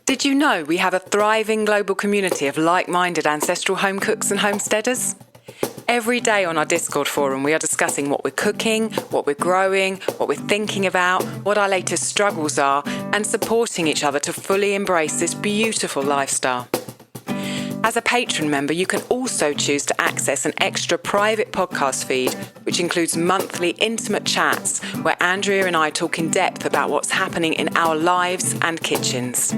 Did you know we have a thriving global community of like-minded ancestral home cooks and homesteaders? Every day on our Discord forum, we are discussing what we're cooking, what we're growing, what we're thinking about, what our latest struggles are, and supporting each other to fully embrace this beautiful lifestyle. As a patron member, you can also choose to access an extra private podcast feed, which includes monthly intimate chats where Andrea and I talk in depth about what's happening in our lives and kitchens.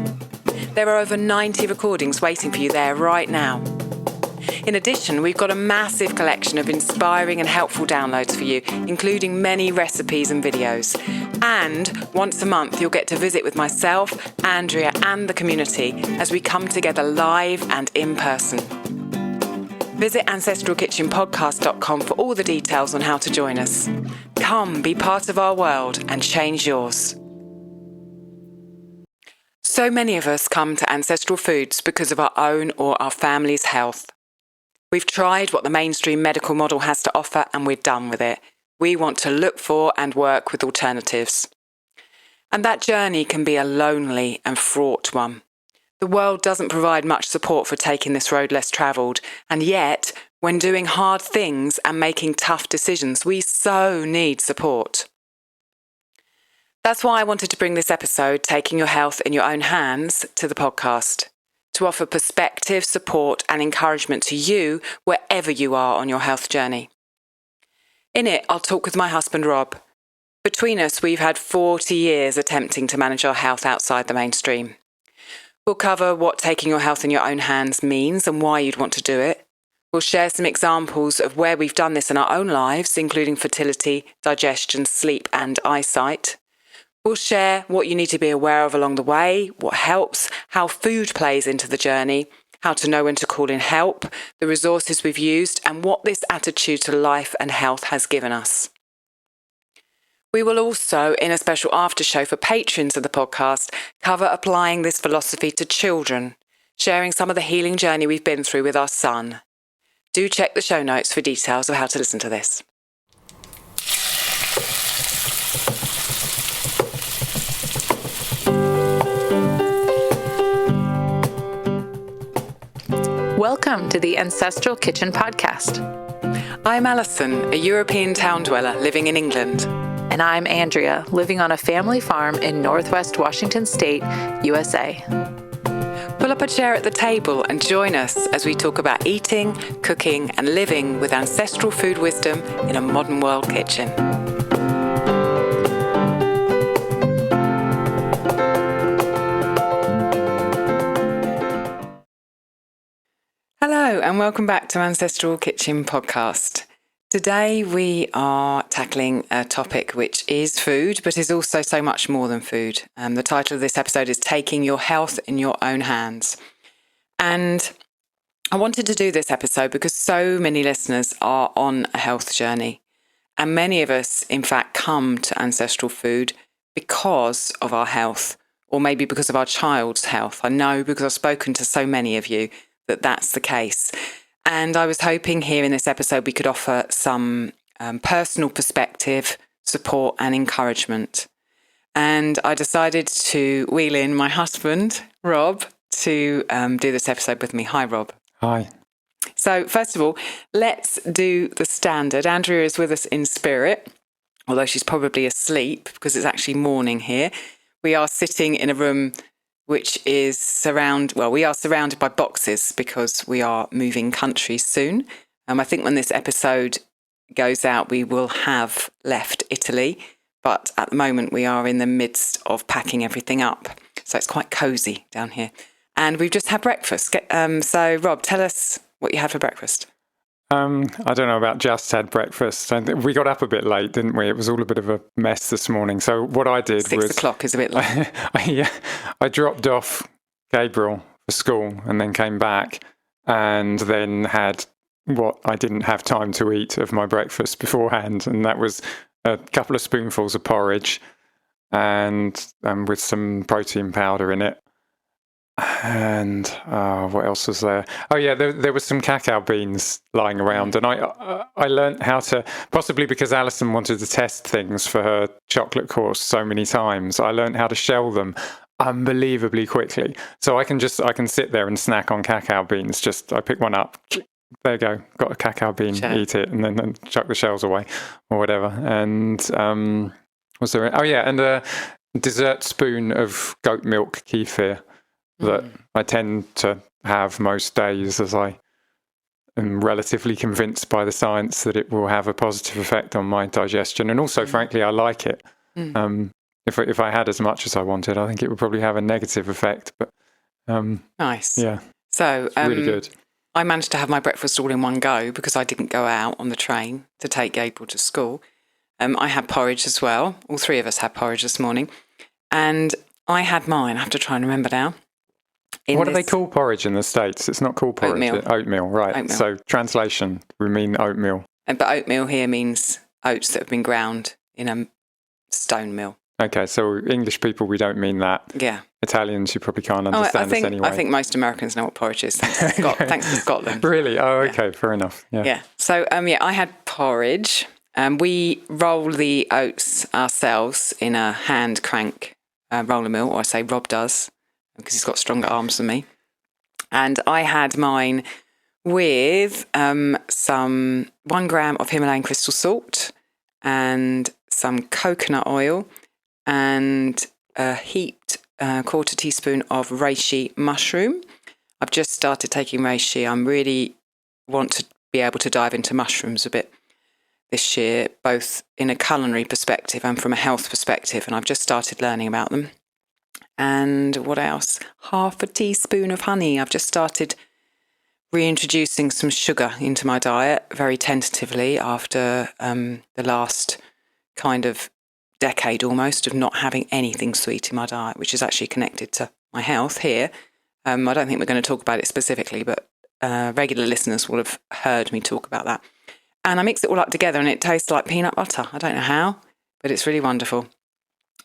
There are over 90 recordings waiting for you there right now. In addition, we've got a massive collection of inspiring and helpful downloads for you, including many recipes and videos. And once a month, you'll get to visit with myself, Andrea, and the community as we come together live and in person. Visit ancestralkitchenpodcast.com for all the details on how to join us. Come, be part of our world and change yours. So many of us come to ancestral foods because of our own or our family's health. We've tried what the mainstream medical model has to offer and we're done with it. We want to look for and work with alternatives. And that journey can be a lonely and fraught one. The world doesn't provide much support for taking this road less travelled, and yet, when doing hard things and making tough decisions, we so need support. That's why I wanted to bring this episode, Taking Your Health in Your Own Hands, to the podcast, to offer perspective, support and encouragement to you wherever you are on your health journey. In it, I'll talk with my husband, Rob. Between us, we've had 40 years attempting to manage our health outside the mainstream. We'll cover what taking your health in your own hands means and why you'd want to do it. We'll share some examples of where we've done this in our own lives, including fertility, digestion, sleep and eyesight. We'll share what you need to be aware of along the way, what helps, how food plays into the journey, how to know when to call in help, the resources we've used, and what this attitude to life and health has given us. We will also, in a special after show for patrons of the podcast, cover applying this philosophy to children, sharing some of the healing journey we've been through with our son. Do check the show notes for details of how to listen to this. Welcome to the Ancestral Kitchen Podcast. I'm Alison, a European town dweller living in England. And I'm Andrea, living on a family farm in Northwest Washington State, USA. Pull up a chair at the table and join us as we talk about eating, cooking, and living with ancestral food wisdom in a modern world kitchen. Hello and welcome back to Ancestral Kitchen Podcast. Today we are tackling a topic which is food, but is also so much more than food. The title of this episode is Taking Your Health in Your Own Hands. And I wanted to do this episode because so many listeners are on a health journey. And many of us, in fact, come to ancestral food because of our health, or maybe because of our child's health. I know because I've spoken to so many of you that that's the case. And I was hoping here in this episode we could offer some personal perspective, support and encouragement. And I decided to wheel in my husband, Rob, to do this episode with me. Hi, Rob. Hi. So first of all, let's do the standard. Andrea is with us in spirit, although she's probably asleep because it's actually morning here. We are sitting in a room which is we are surrounded by boxes because we are moving countries soon. I think when this episode goes out, we will have left Italy, but at the moment we are in the midst of packing everything up. So it's quite cosy down here. And we've just had breakfast. So Rob, tell us what you had for breakfast. I don't know about just had breakfast. We got up a bit late, didn't we? It was all a bit of a mess this morning. So what I did 6 o'clock is a bit late. I dropped off Gabriel for school and then came back and then had what I didn't have time to eat of my breakfast beforehand. And that was a couple of spoonfuls of porridge and with some protein powder in it. And what else was there? Oh yeah, there was some cacao beans lying around, and I learned how to, possibly because Alison wanted to test things for her chocolate course so many times, I learned how to shell them unbelievably quickly. So I can sit there and snack on cacao beans. I pick one up, there you go, got a cacao bean, eat it, and then chuck the shells away or whatever. And was there? Oh yeah, and a dessert spoon of goat milk kefir that I tend to have most days, as I am relatively convinced by the science that it will have a positive effect on my digestion. And also, frankly, I like it. If I had as much as I wanted, I think it would probably have a negative effect. But nice. Yeah. So it's really good. I managed to have my breakfast all in one go because I didn't go out on the train to take Gabriel to school. I had porridge as well. All three of us had porridge this morning. And I had mine. I have to try and remember now. What do they call porridge in the States? It's not called porridge. Oatmeal, right. Oatmeal. So translation, we mean oatmeal. But oatmeal here means oats that have been ground in a stone mill. Okay, so English people, we don't mean that. Yeah. Italians, you probably can't understand us anyway. I think most Americans know what porridge is, thanks to Scotland. Really? Oh, okay, fair enough. Yeah. So, I had porridge. We roll the oats ourselves in a hand crank roller mill, or I say Rob does, because he's got stronger arms than me. And I had mine with 1 gram of Himalayan crystal salt and some coconut oil and a heaped quarter teaspoon of reishi mushroom. I've just started taking reishi. I really want to be able to dive into mushrooms a bit this year, both in a culinary perspective and from a health perspective. And I've just started learning about them. And what else? Half a teaspoon of honey. I've just started reintroducing some sugar into my diet very tentatively after the last kind of decade almost of not having anything sweet in my diet, which is actually connected to my health here. I don't think we're going to talk about it specifically, but regular listeners will have heard me talk about that. And I mix it all up together and it tastes like peanut butter. I don't know how, but it's really wonderful.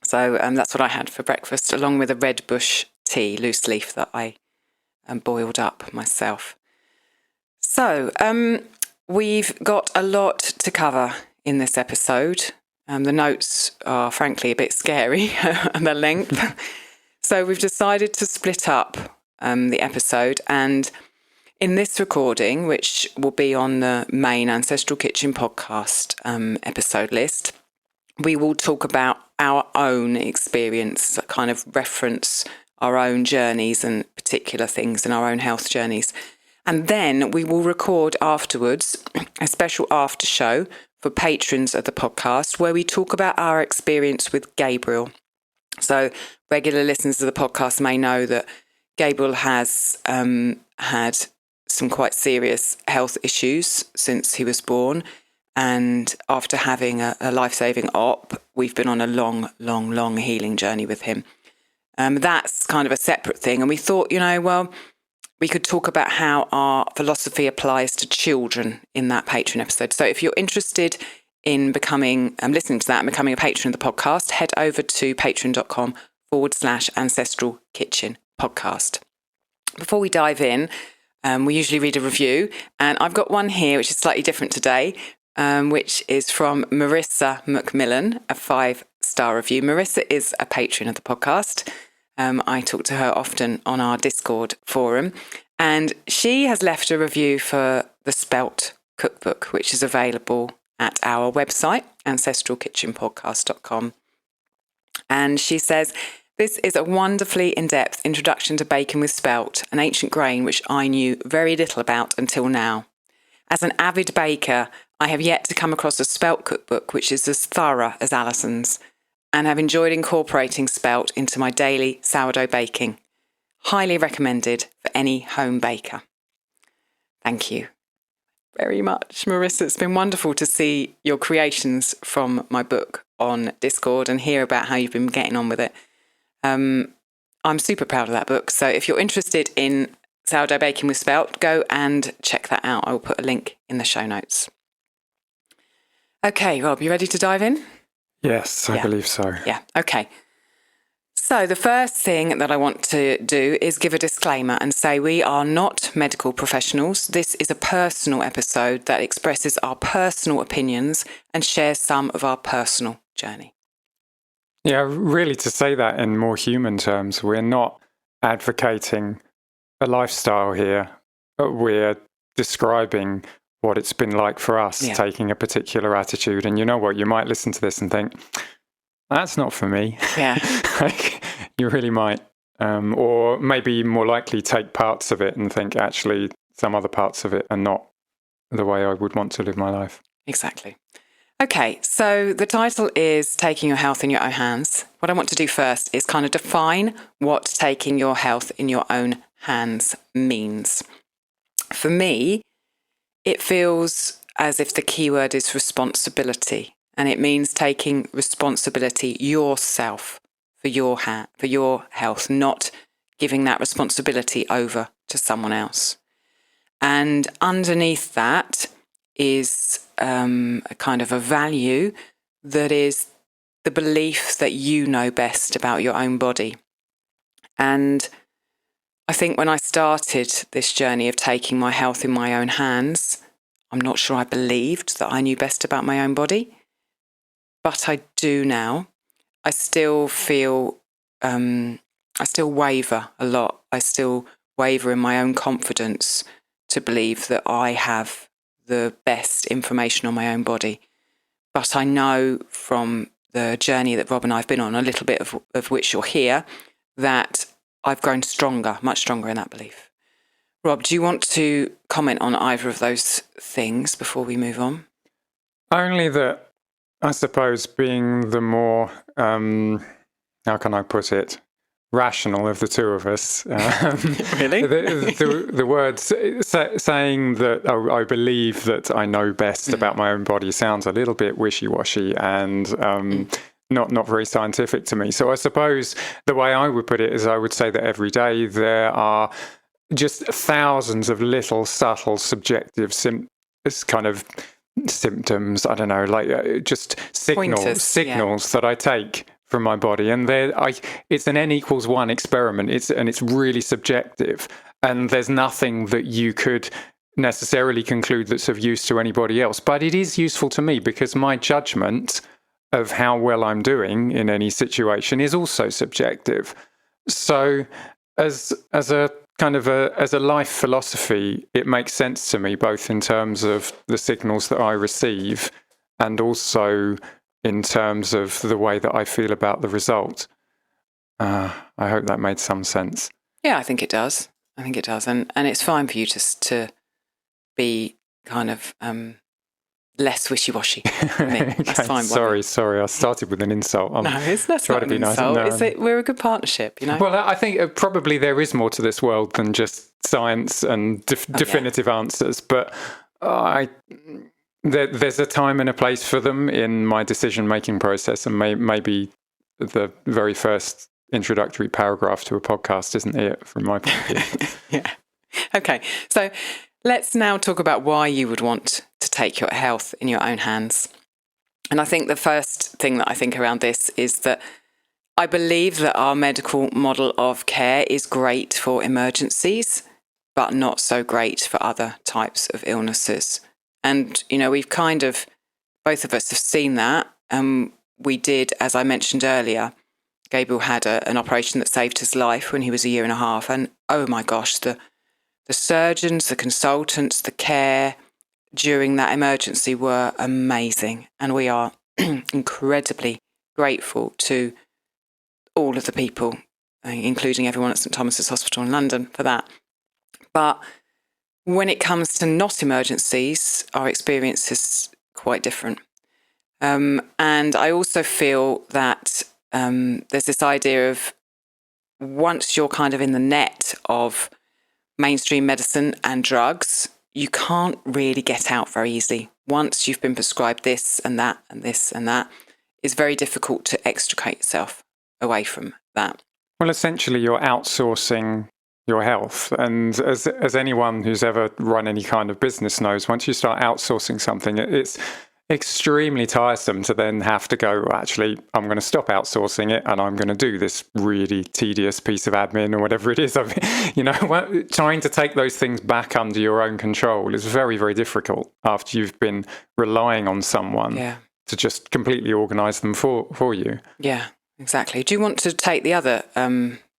So that's what I had for breakfast, along with a red bush tea, loose leaf, that I boiled up myself. So we've got a lot to cover in this episode. The notes are frankly a bit scary and the length. So we've decided to split up the episode, and in this recording, which will be on the main Ancestral Kitchen podcast episode list, we will talk about our own experience, kind of reference our own journeys and particular things in our own health journeys. And then we will record afterwards a special after show for patrons of the podcast where we talk about our experience with Gabriel. So regular listeners of the podcast may know that Gabriel has had some quite serious health issues since he was born. And after having a life-saving op, we've been on a long healing journey with him. That's kind of a separate thing. And we thought, we could talk about how our philosophy applies to children in that Patreon episode. So if you're interested in listening to that and becoming a patron of the podcast, head over to patreon.com/Ancestral Kitchen podcast. Before we dive in, we usually read a review, and I've got one here which is slightly different today, which is from Marissa McMillan, a 5-star review. Marissa is a patron of the podcast. I talk to her often on our Discord forum, and she has left a review for the Spelt cookbook, which is available at our website, ancestralkitchenpodcast.com. And she says, "This is a wonderfully in-depth introduction to bacon with spelt, an ancient grain which I knew very little about until now. As an avid baker, I have yet to come across a spelt cookbook which is as thorough as Alison's, and have enjoyed incorporating spelt into my daily sourdough baking. Highly recommended for any home baker." Thank you very much, Marissa. It's been wonderful to see your creations from my book on Discord and hear about how you've been getting on with it. I'm super proud of that book. So if you're interested in sourdough baking with spelt, go and check that out. I will put a link in the show notes. Okay, Rob, you ready to dive in? Yes, I believe so. Yeah, okay. So the first thing that I want to do is give a disclaimer and say we are not medical professionals. This is a personal episode that expresses our personal opinions and shares some of our personal journey. Yeah, really, to say that in more human terms, we're not advocating a lifestyle here. We're describing what it's been like for us, taking a particular attitude. And you know what? You might listen to this and think, that's not for me. Yeah. Like, you really might. Or maybe more likely take parts of it and think, actually, some other parts of it are not the way I would want to live my life. Exactly. Okay, so the title is Taking Your Health in Your Own Hands. What I want to do first is kind of define what taking your health in your own hands means. For me, it feels as if the key word is responsibility, and it means taking responsibility yourself for your health, not giving that responsibility over to someone else. And underneath that is a kind of a value that is the belief that you know best about your own body. And I think when I started this journey of taking my health in my own hands, I'm not sure I believed that I knew best about my own body, but I do now. I still feel, I still waver a lot. I still waver in my own confidence to believe that I have the best information on my own body. But I know from the journey that Rob and I have been on, a little bit of which you'll hear, that I've grown stronger, much stronger in that belief. Rob, do you want to comment on either of those things before we move on? Only that, I suppose, being the more, how can I put it, rational of the two of us. Really? The words saying that I believe that I know best about my own body sounds a little bit wishy-washy and not very scientific to me. So I suppose the way I would put it is I would say that every day there are just thousands of little subtle subjective kind of symptoms, I don't know, like just signals that I take from my body, and it's an N=1 experiment. It's really subjective, and there's nothing that you could necessarily conclude that's of use to anybody else. But it is useful to me because my judgment of how well I'm doing in any situation is also subjective. So, as a kind of as a life philosophy, it makes sense to me both in terms of the signals that I receive and also in terms of the way that I feel about the result. I hope that made some sense. Yeah, I think it does. And it's fine for you to be kind of less wishy-washy. That's fine. Sorry, I started with an insult. No, that's not an insult. We're a good partnership, you know? Well, I think probably there is more to this world than just science and definitive answers, but there's a time and a place for them in my decision-making process, and maybe the very first introductory paragraph to a podcast isn't it, from my point of view. Yeah. Okay, so let's now talk about why you would want to take your health in your own hands. And I think the first thing that I think around this is that I believe that our medical model of care is great for emergencies, but not so great for other types of illnesses. And, you know, we've kind of, both of us have seen that. We did, as I mentioned earlier, Gabriel had an operation that saved his life when he was 1.5 years. And oh my gosh, the surgeons, the consultants, the care during that emergency were amazing. And we are incredibly grateful to all of the people, including everyone at St Thomas's Hospital in London, for that. But when it comes to not emergencies, our experience is quite different. And I also feel that there's this idea of once you're kind of in the net of mainstream medicine and drugs, you can't really get out very easily. Once you've been prescribed this and that and this and that, it's very difficult to extricate yourself away from that. Well, essentially, you're outsourcing your health. And as anyone who's ever run any kind of business knows, once you start outsourcing something, it's extremely tiresome to then have to go, actually, I'm going to stop outsourcing it and I'm going to do this really tedious piece of admin or whatever it is. Trying to take those things back under your own control is very, very difficult after you've been relying on someone to just completely organise them for you. Yeah. Exactly. Do you want to take the other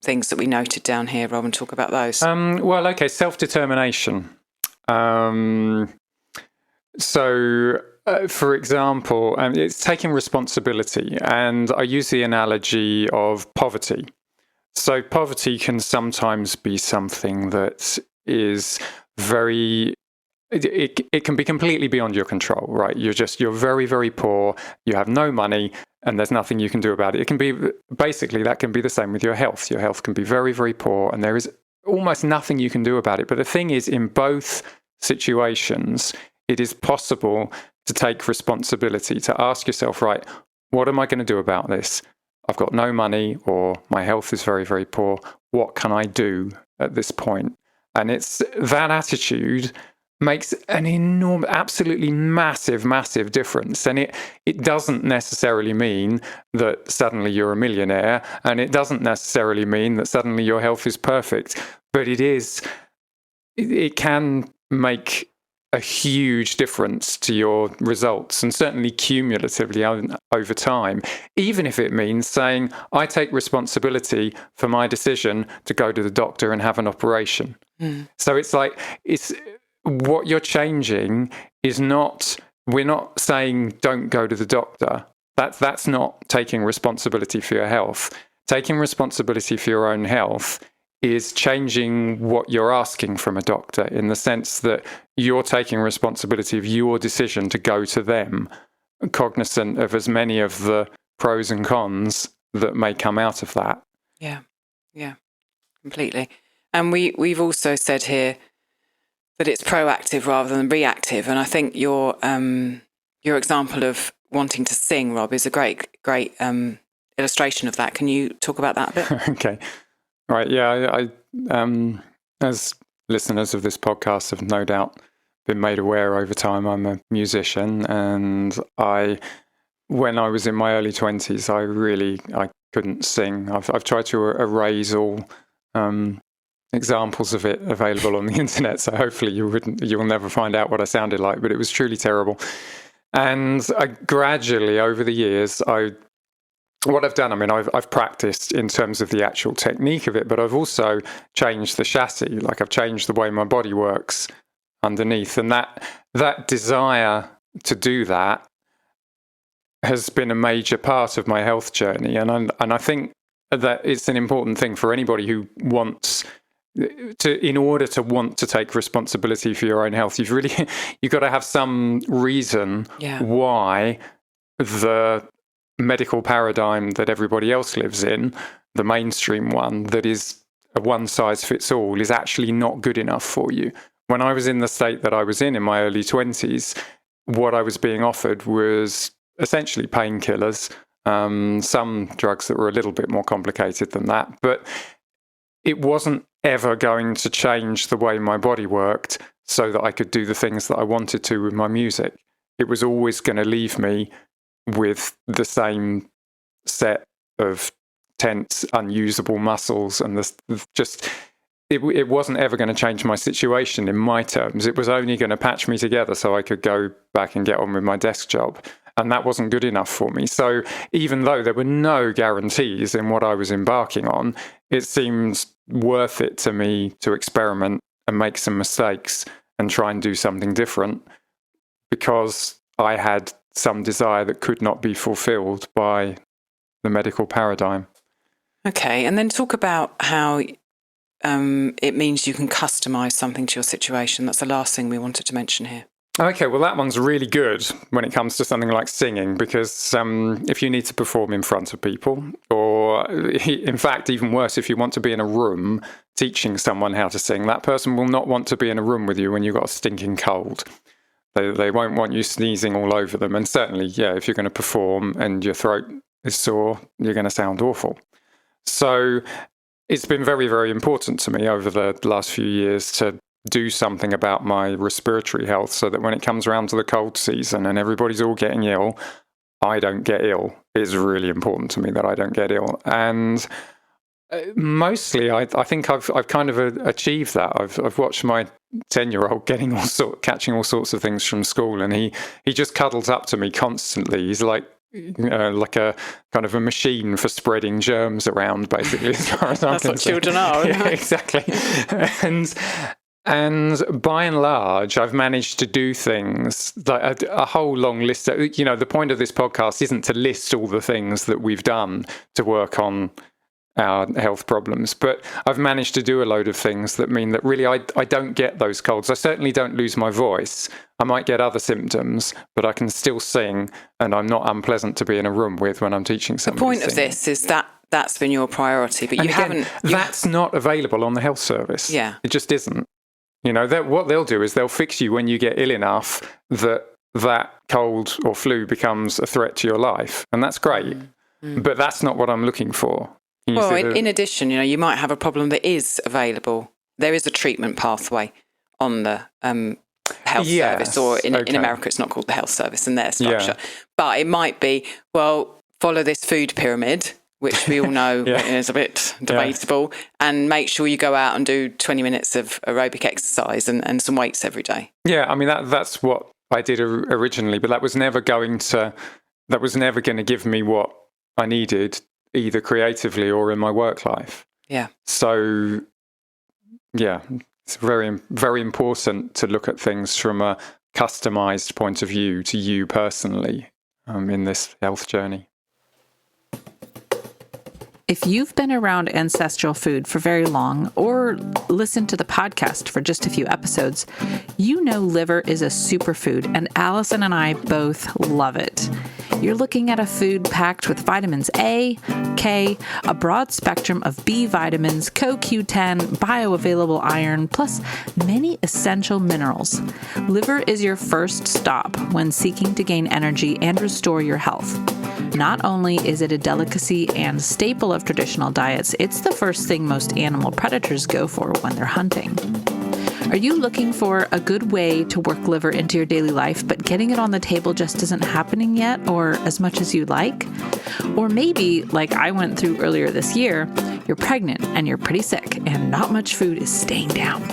things that we noted down here, Rob, and talk about those? Self-determination. For example, it's taking responsibility, and I use the analogy of poverty. So poverty can sometimes be something that is it can be completely beyond your control, right? You're very, very poor, you have no money, and there's nothing you can do about it. It can be, basically, that can be the same with your health. Your health can be very, very poor, and there is almost nothing you can do about it. But the thing is, in both situations, it is possible to take responsibility, to ask yourself, right, what am I going to do about this? I've got no money, or my health is very, very poor. What can I do at this point? And it's that attitude makes an enormous, absolutely massive, massive difference. And it doesn't necessarily mean that suddenly you're a millionaire, and it doesn't necessarily mean that suddenly your health is perfect, but it can make a huge difference to your results, and certainly cumulatively over time, even if it means saying, I take responsibility for my decision to go to the doctor and have an operation. So it's what you're changing is we're not saying don't go to the doctor. That's not taking responsibility for your health. Taking responsibility for your own health is changing what you're asking from a doctor, in the sense that you're taking responsibility of your decision to go to them, cognizant of as many of the pros and cons that may come out of that. Yeah, completely. And we've also said here that it's proactive rather than reactive. And I think your example of wanting to sing, Rob, is a great illustration of that. Can you talk about that a bit? Okay. Right. Yeah. I as listeners of this podcast have no doubt been made aware over time, I'm a musician, and when I was in my early 20s, I couldn't sing. I've tried to erase all examples of it available on the internet, so hopefully you'll never find out what I sounded like, but it was truly terrible. And I gradually, over the years, what I've done, I've practiced in terms of the actual technique of it, but I've also changed the chassis. Like, I've changed the way my body works underneath, and that desire to do that has been a major part of my health journey. And I think that it's an important thing for anybody who wants to, in order to want to take responsibility for your own health, you've got to have some reason why the medical paradigm that everybody else lives in, the mainstream one that is a one-size-fits-all, is actually not good enough for you. When I was in the state that I was in my early 20s, what I was being offered was essentially painkillers, some drugs that were a little bit more complicated than that, but it wasn't ever going to change the way my body worked so that I could do the things that I wanted to with my music. It was always going to leave me with the same set of tense, unusable muscles, and it wasn't ever going to change my situation in my terms. It was only going to patch me together so I could go back and get on with my desk job, and that wasn't good enough for me. So even though there were no guarantees in what I was embarking on, it seemed worth it to me to experiment and make some mistakes and try and do something different, because I had some desire that could not be fulfilled by the medical paradigm. Okay, and then talk about how it means you can customize something to your situation. That's the last thing we wanted to mention here. Okay, well, that one's really good when it comes to something like singing, because if you need to perform in front of people, or in fact, even worse, if you want to be in a room teaching someone how to sing, that person will not want to be in a room with you when you've got a stinking cold. They won't want you sneezing all over them. And certainly, if you're going to perform and your throat is sore, you're going to sound awful. So it's been very, very important to me over the last few years to do something about my respiratory health, so that when it comes around to the cold season and everybody's all getting ill, I don't get ill. It's really important to me that I don't get ill. And mostly, I think I've kind of achieved that. I've watched my 10-year-old catching all sorts of things from school, and he just cuddles up to me constantly. He's like like a kind of a machine for spreading germs around, basically, as far as I'm That's what concerned. children are. Yeah, exactly. And by and large, I've managed to do things like a whole long list. The point of this podcast isn't to list all the things that we've done to work on our health problems, but I've managed to do a load of things that mean that really I don't get those colds. I certainly don't lose my voice. I might get other symptoms, but I can still sing, and I'm not unpleasant to be in a room with when I'm teaching somebody. The point of singing. this is that that's been your priority, but And you again, haven't. That's not available on the health service. Yeah. It just isn't. What they'll do is they'll fix you when you get ill enough that cold or flu becomes a threat to your life, and that's great. But that's not what I'm looking for. Well, in addition, you might have a problem that is available. There is a treatment pathway on the health service, or in America it's not called the health service in their structure. Yeah. But it might be, follow this food pyramid, which we all know is a bit debatable, and make sure you go out and do 20 minutes of aerobic exercise and some weights every day. Yeah, I mean, that's what I did originally, but that was never going to give me what I needed, either creatively or in my work life. Yeah. So, it's very, very important to look at things from a customized point of view to you personally in this health journey. If you've been around ancestral food for very long or listened to the podcast for just a few episodes, you know liver is a superfood, and Alison and I both love it. You're looking at a food packed with vitamins A, K, a broad spectrum of B vitamins, CoQ10, bioavailable iron, plus many essential minerals. Liver is your first stop when seeking to gain energy and restore your health. Not only is it a delicacy and staple of traditional diets, it's the first thing most animal predators go for when they're hunting. Are you looking for a good way to work liver into your daily life, but getting it on the table just isn't happening yet, or as much as you'd like? Or maybe, like I went through earlier this year, you're pregnant and you're pretty sick and not much food is staying down.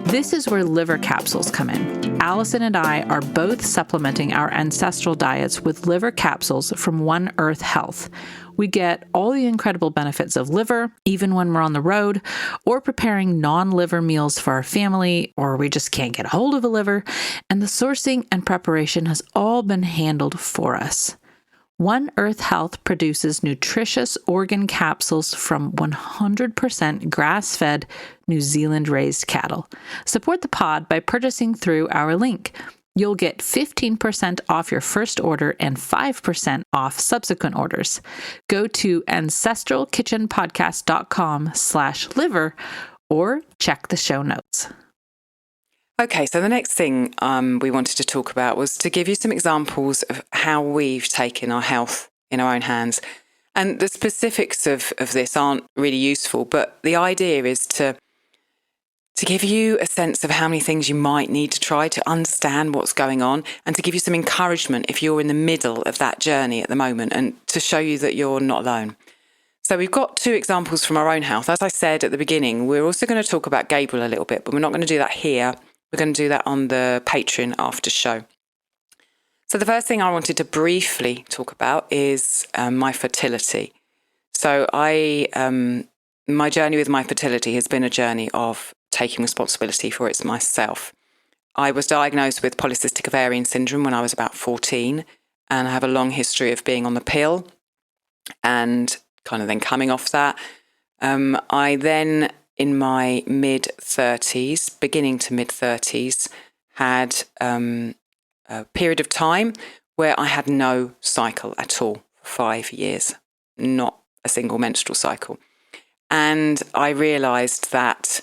This is where liver capsules come in. Alison and I are both supplementing our ancestral diets with liver capsules from One Earth Health. We get all the incredible benefits of liver, even when we're on the road, or preparing non-liver meals for our family, or we just can't get a hold of a liver, and the sourcing and preparation has all been handled for us. One Earth Health produces nutritious organ capsules from 100% grass-fed, New Zealand-raised cattle. Support the pod by purchasing through our link. You'll get 15% off your first order and 5% off subsequent orders. Go to ancestralkitchenpodcast.com/liver or check the show notes. Okay, so the next thing we wanted to talk about was to give you some examples of how we've taken our health in our own hands. And the specifics of this aren't really useful, but the idea is to give you a sense of how many things you might need to try to understand what's going on, and to give you some encouragement if you're in the middle of that journey at the moment, and to show you that you're not alone. So we've got two examples from our own health. As I said at the beginning, we're also going to talk about Gabriel a little bit, but we're not going to do that here. We're going to do that on the Patreon after show. So the first thing I wanted to briefly talk about is my fertility. So my journey with my fertility has been a journey of taking responsibility for it myself. I was diagnosed with polycystic ovarian syndrome when I was about 14, and I have a long history of being on the pill and kind of then coming off that. I then, in my mid-30s, beginning to mid-30s, had a period of time where I had no cycle at all for 5 years, not a single menstrual cycle. And I realised that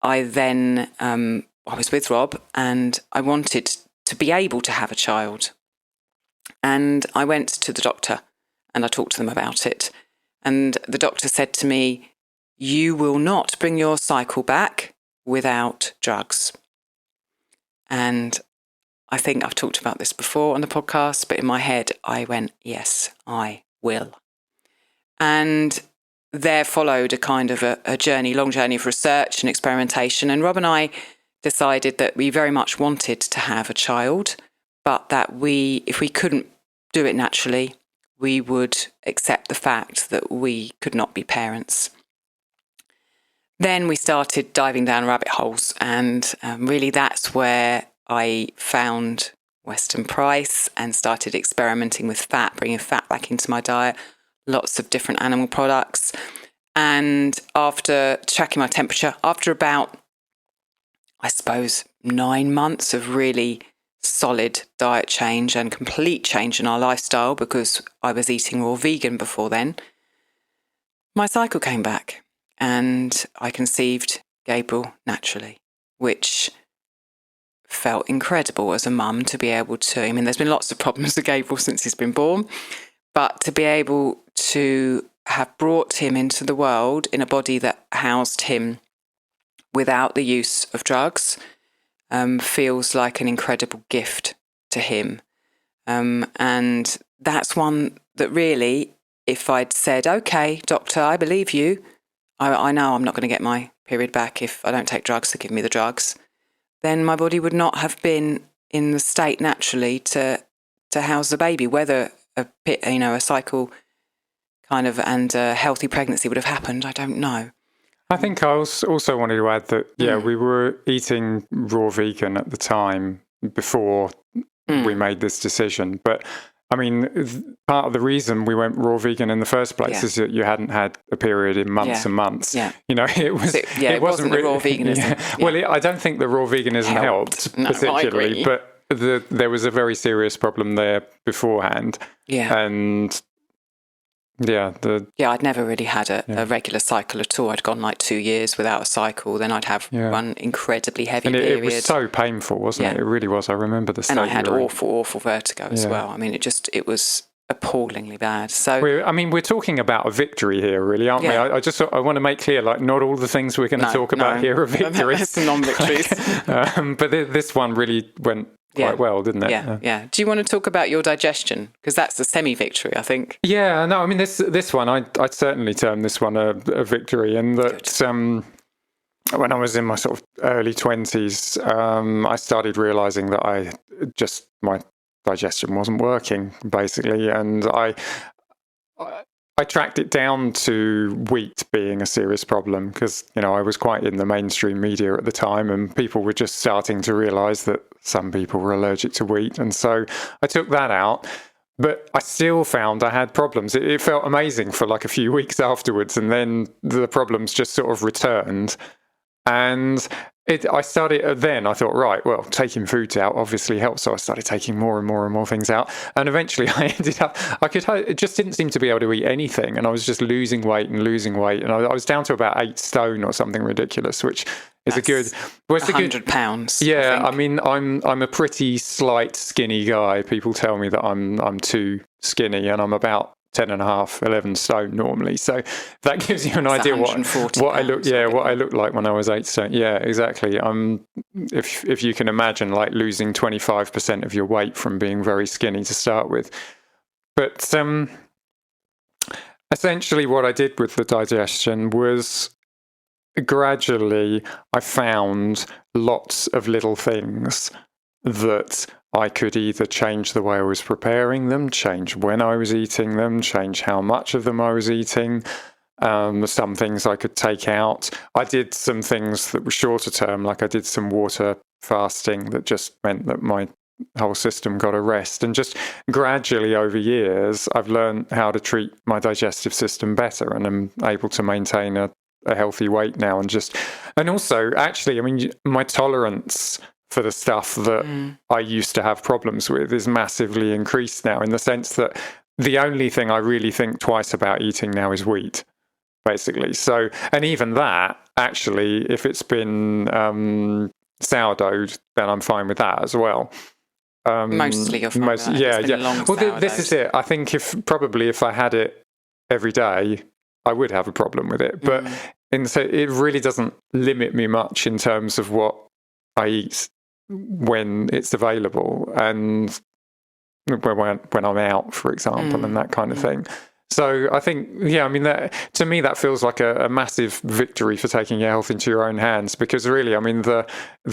I then, I was with Rob and I wanted to be able to have a child. And I went to the doctor and I talked to them about it. And the doctor said to me, "You will not bring your cycle back without drugs." And I think I've talked about this before on the podcast, but in my head, I went, yes, I will. And there followed a kind of a long journey of research and experimentation. And Rob and I decided that we very much wanted to have a child, but that if we couldn't do it naturally, we would accept the fact that we could not be parents. Then we started diving down rabbit holes, and really that's where I found Western Price and started experimenting with fat, bringing fat back into my diet, lots of different animal products. And after tracking my temperature, after about, I suppose, 9 months of really solid diet change and complete change in our lifestyle, because I was eating raw vegan before then, my cycle came back and I conceived Gabriel naturally, which felt incredible as a mum to be able to, I mean, there's been lots of problems with Gabriel since he's been born, but to be able to have brought him into the world in a body that housed him without the use of drugs feels like an incredible gift to him. And that's one that really, if I'd said, okay, doctor, I believe you, I know I'm not going to get my period back if I don't take drugs, so give me the drugs, then my body would not have been in the state naturally to house the baby. Whether a cycle kind of and a healthy pregnancy would have happened, I don't know. I think I also wanted to add that, we were eating raw vegan at the time before we made this decision. But I mean, part of the reason we went raw vegan in the first place is that you hadn't had a period in months and months. Yeah. You know, it wasn't the raw veganism. Yeah. Well, I don't think the raw veganism helped particularly, but there was a very serious problem there beforehand. Yeah. And I'd never really had a regular cycle at all. I'd gone like 2 years without a cycle. Then I'd have one incredibly heavy period. It was so painful, wasn't it? It really was. I remember the state. And I had awful vertigo as well. I mean, it was appallingly bad. So we're talking about a victory here, really, aren't we? I want to make clear, like, not all the things we're going to talk about here are victories. There's some non-victories. But this one really went quite well, didn't it? Yeah. Do you want to talk about your digestion? Because that's the semi-victory, I think. Yeah, no, I mean, this one, I'd certainly term this one a victory, in that when I was in my sort of early 20s, I started realising that my digestion wasn't working, basically, and I tracked it down to wheat being a serious problem, because, I was quite in the mainstream media at the time, and people were just starting to realise that some people were allergic to wheat. And so I took that out, but I still found I had problems. It felt amazing for like a few weeks afterwards, and then the problems just sort of returned. And I thought, right, well, taking foods out obviously helps. So I started taking more and more and more things out. And eventually I ended up, it just didn't seem to be able to eat anything. And I was just losing weight. And I was down to about 8 stone or something ridiculous, which is That's a good... 100 pounds. Yeah, I mean, I'm a pretty slight, skinny guy. People tell me that I'm too skinny, and I'm about 10.5, 11 stone normally. So that gives you an idea what I looked like when I was 8 stone. Yeah, exactly. If you can imagine, like, losing 25% of your weight from being very skinny to start with. But essentially what I did with the digestion was gradually I found lots of little things that I could either change the way I was preparing them, change when I was eating them, change how much of them I was eating. Some things I could take out. I did some things that were shorter term, like I did some water fasting that just meant that my whole system got a rest. And just gradually over years, I've learned how to treat my digestive system better, and I'm able to maintain a healthy weight now. And also, actually, I mean, my tolerance for the stuff that I used to have problems with is massively increased now, in the sense that the only thing I really think twice about eating now is wheat, basically. So, and even that, actually, if it's been sourdough'd, then I'm fine with that as well. Mostly you're fine with that. Yeah. Well, this is it. I think if I had it every day, I would have a problem with it. But it really doesn't limit me much in terms of what I eat when it's available, and when I'm out, for example, and that kind of thing. So I think, I mean, to me, that feels like a massive victory for taking your health into your own hands, because really, I mean, the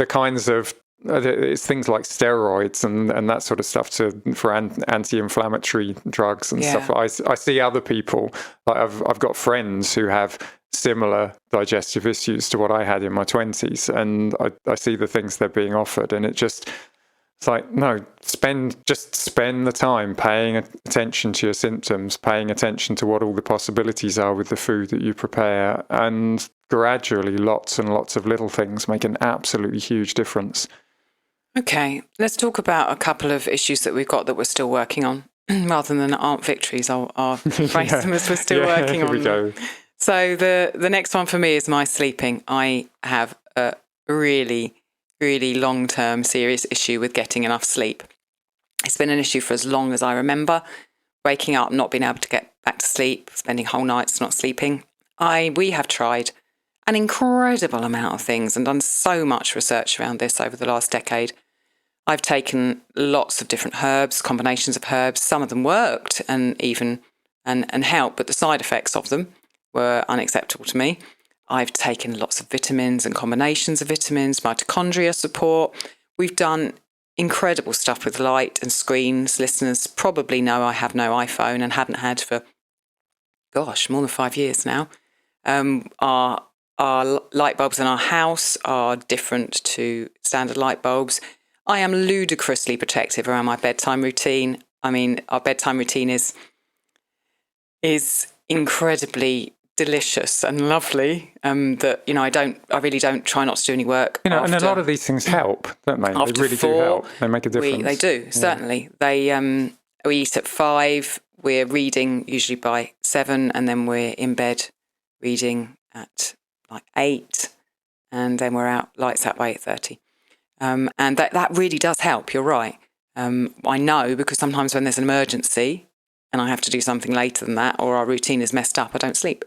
kinds of it's things like steroids and that sort of stuff for anti-inflammatory drugs and stuff. I see other people, like I've got friends who have similar digestive issues to what I had in my 20s, and I see the things they're being offered, and it's like, no, spend the time paying attention to your symptoms, paying attention to what all the possibilities are with the food that you prepare, and gradually lots and lots of little things make an absolutely huge difference. Okay, let's talk about a couple of issues that we've got that we're still working on. Rather than aren't victories, I'll phrase them as we're still working on. Here we go. So the next one for me is my sleeping. I have a really, really long-term serious issue with getting enough sleep. It's been an issue for as long as I remember. Waking up, not being able to get back to sleep, spending whole nights not sleeping. We have tried an incredible amount of things and done so much research around this over the last decade. I've taken lots of different herbs, combinations of herbs. Some of them worked and helped, but the side effects of them were unacceptable to me. I've taken lots of vitamins and combinations of vitamins, mitochondria support. We've done incredible stuff with light and screens. Listeners probably know I have no iPhone and hadn't had for, more than 5 years now. Our light bulbs in our house are different to standard light bulbs. I am ludicrously protective around my bedtime routine. I mean, our bedtime routine is incredibly delicious and lovely. That I really don't try not to do any work. And a lot of these things help, don't they? They really do help. They make a difference. They do, certainly. We eat at 5. We're reading usually by 7, and then we're in bed reading at like 8, and then we're out, lights out by 8:30. And that really does help. You're right. I know, because sometimes when there's an emergency and I have to do something later than that, or our routine is messed up, I don't sleep.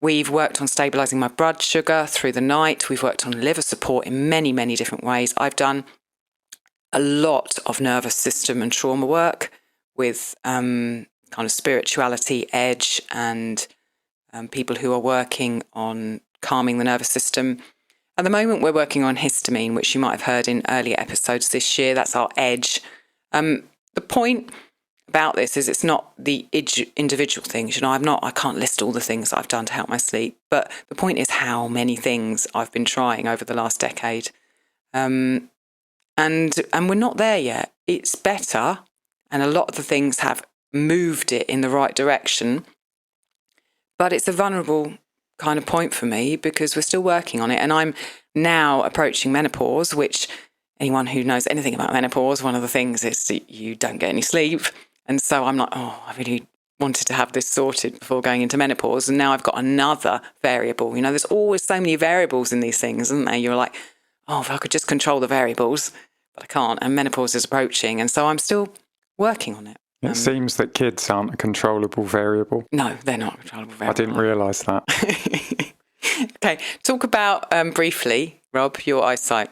We've worked on stabilising my blood sugar through the night. We've worked on liver support in many, many different ways. I've done a lot of nervous system and trauma work with kind of spirituality, edge, and people who are working on calming the nervous system. At the moment, we're working on histamine, which you might have heard in earlier episodes this year. That's our edge. The point about this is it's not the individual things. I can't list all the things that I've done to help my sleep, but the point is how many things I've been trying over the last decade. And we're not there yet. It's better, and a lot of the things have moved it in the right direction, but it's a vulnerable kind of point for me because we're still working on it. And I'm now approaching menopause, which anyone who knows anything about menopause, one of the things is that you don't get any sleep. And so I'm like, I really wanted to have this sorted before going into menopause. And now I've got another variable. There's always so many variables in these things, isn't there? You're like, if I could just control the variables, but I can't. And menopause is approaching. And so I'm still working on it. It seems that kids aren't a controllable variable. No, they're not a controllable variable. I didn't realise that. Okay, talk about briefly, Rob, your eyesight.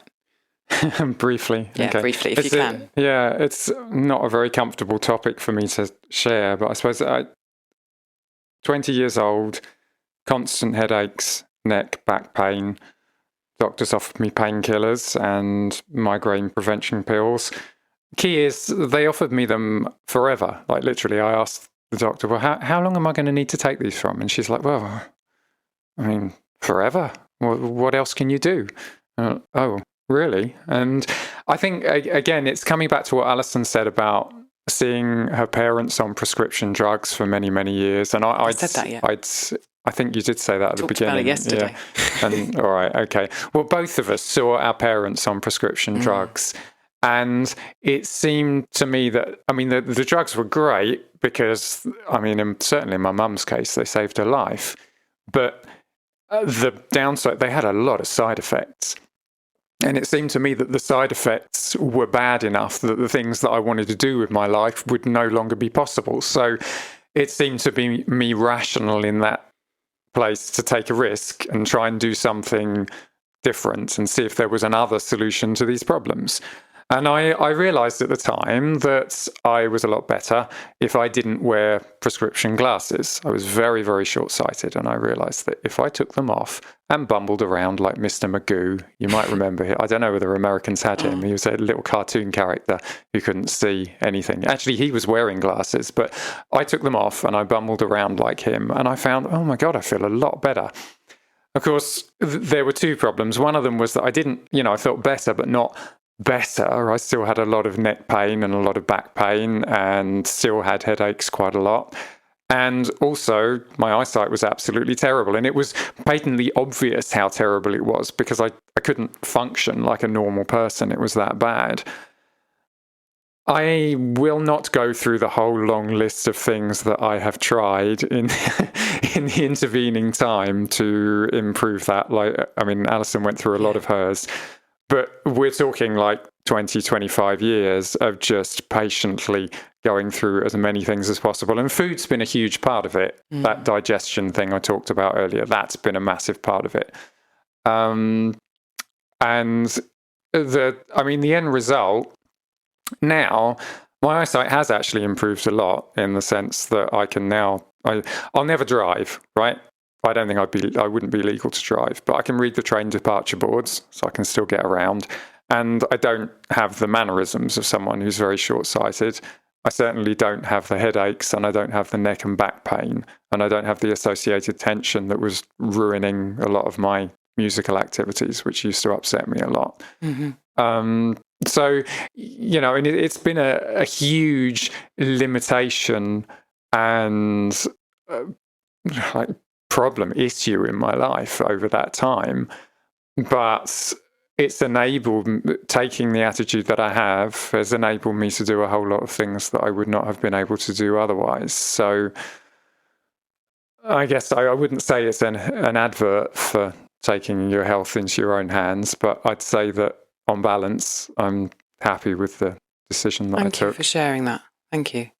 Briefly. Yeah, okay. Briefly, if you can. It's not a very comfortable topic for me to share, but I suppose 20 years old, constant headaches, neck, back pain. Doctors offered me painkillers and migraine prevention pills. Key is they offered me them forever. Like literally, I asked the doctor, well, how long am I going to need to take these from? And she's like, well, I mean, forever. What else can you do? Oh, really? And I think, again, it's coming back to what Alison said about seeing her parents on prescription drugs for many, many years. And I said that yet. I think you did say that at the beginning. About it yesterday. Yeah. And, all right, okay. Well, both of us saw our parents on prescription drugs. And it seemed to me that, the drugs were great because, certainly in my mum's case, they saved her life. But the downside, they had a lot of side effects. And it seemed to me that the side effects were bad enough that the things that I wanted to do with my life would no longer be possible. So it seemed to be me rational in that place to take a risk and try and do something different and see if there was another solution to these problems. And I realised at the time that I was a lot better if I didn't wear prescription glasses. I was very, very short-sighted, and I realised that if I took them off and bumbled around like Mr. Magoo, you might remember him. I don't know whether Americans had him. He was a little cartoon character who couldn't see anything. Actually, he was wearing glasses, but I took them off and I bumbled around like him, and I found, oh my God, I feel a lot better. Of course, there were two problems. One of them was that I didn't, I felt better, but not better. I still had a lot of neck pain and a lot of back pain and still had headaches quite a lot. And also, my eyesight was absolutely terrible. And it was patently obvious how terrible it was because I couldn't function like a normal person. It was that bad. I will not go through the whole long list of things that I have tried in the intervening time to improve that. Alison went through a lot of hers. But we're talking like 20, 25 years of just patiently going through as many things as possible. And food's been a huge part of it. That digestion thing I talked about earlier, that's been a massive part of it. And the end result, now, my eyesight has actually improved a lot in the sense that I can now, I'll never drive, right? I don't think I wouldn't be legal to drive, but I can read the train departure boards, so I can still get around. And I don't have the mannerisms of someone who's very short-sighted. I certainly don't have the headaches, and I don't have the neck and back pain, and I don't have the associated tension that was ruining a lot of my musical activities, which used to upset me a lot. So, and it's been a huge limitation and issue in my life over that time, but it's enabled, taking the attitude that I have has enabled me to do a whole lot of things that I would not have been able to do otherwise. So I guess I wouldn't say it's an advert for taking your health into your own hands, but I'd say that on balance, I'm happy with the decision that I took. Thank you for sharing that. Thank you.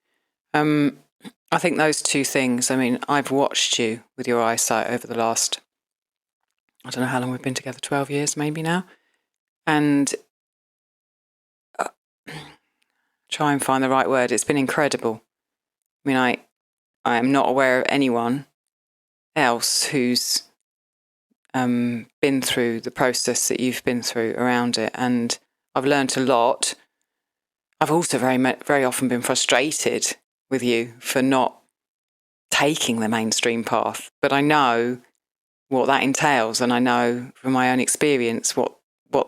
I think those two things, I've watched you with your eyesight over the last, I don't know how long we've been together, 12 years maybe now. And try and find the right word. It's been incredible. I am not aware of anyone else who's been through the process that you've been through around it. And I've learned a lot. I've also very often been frustrated with you for not taking the mainstream path. But I know what that entails, and I know from my own experience what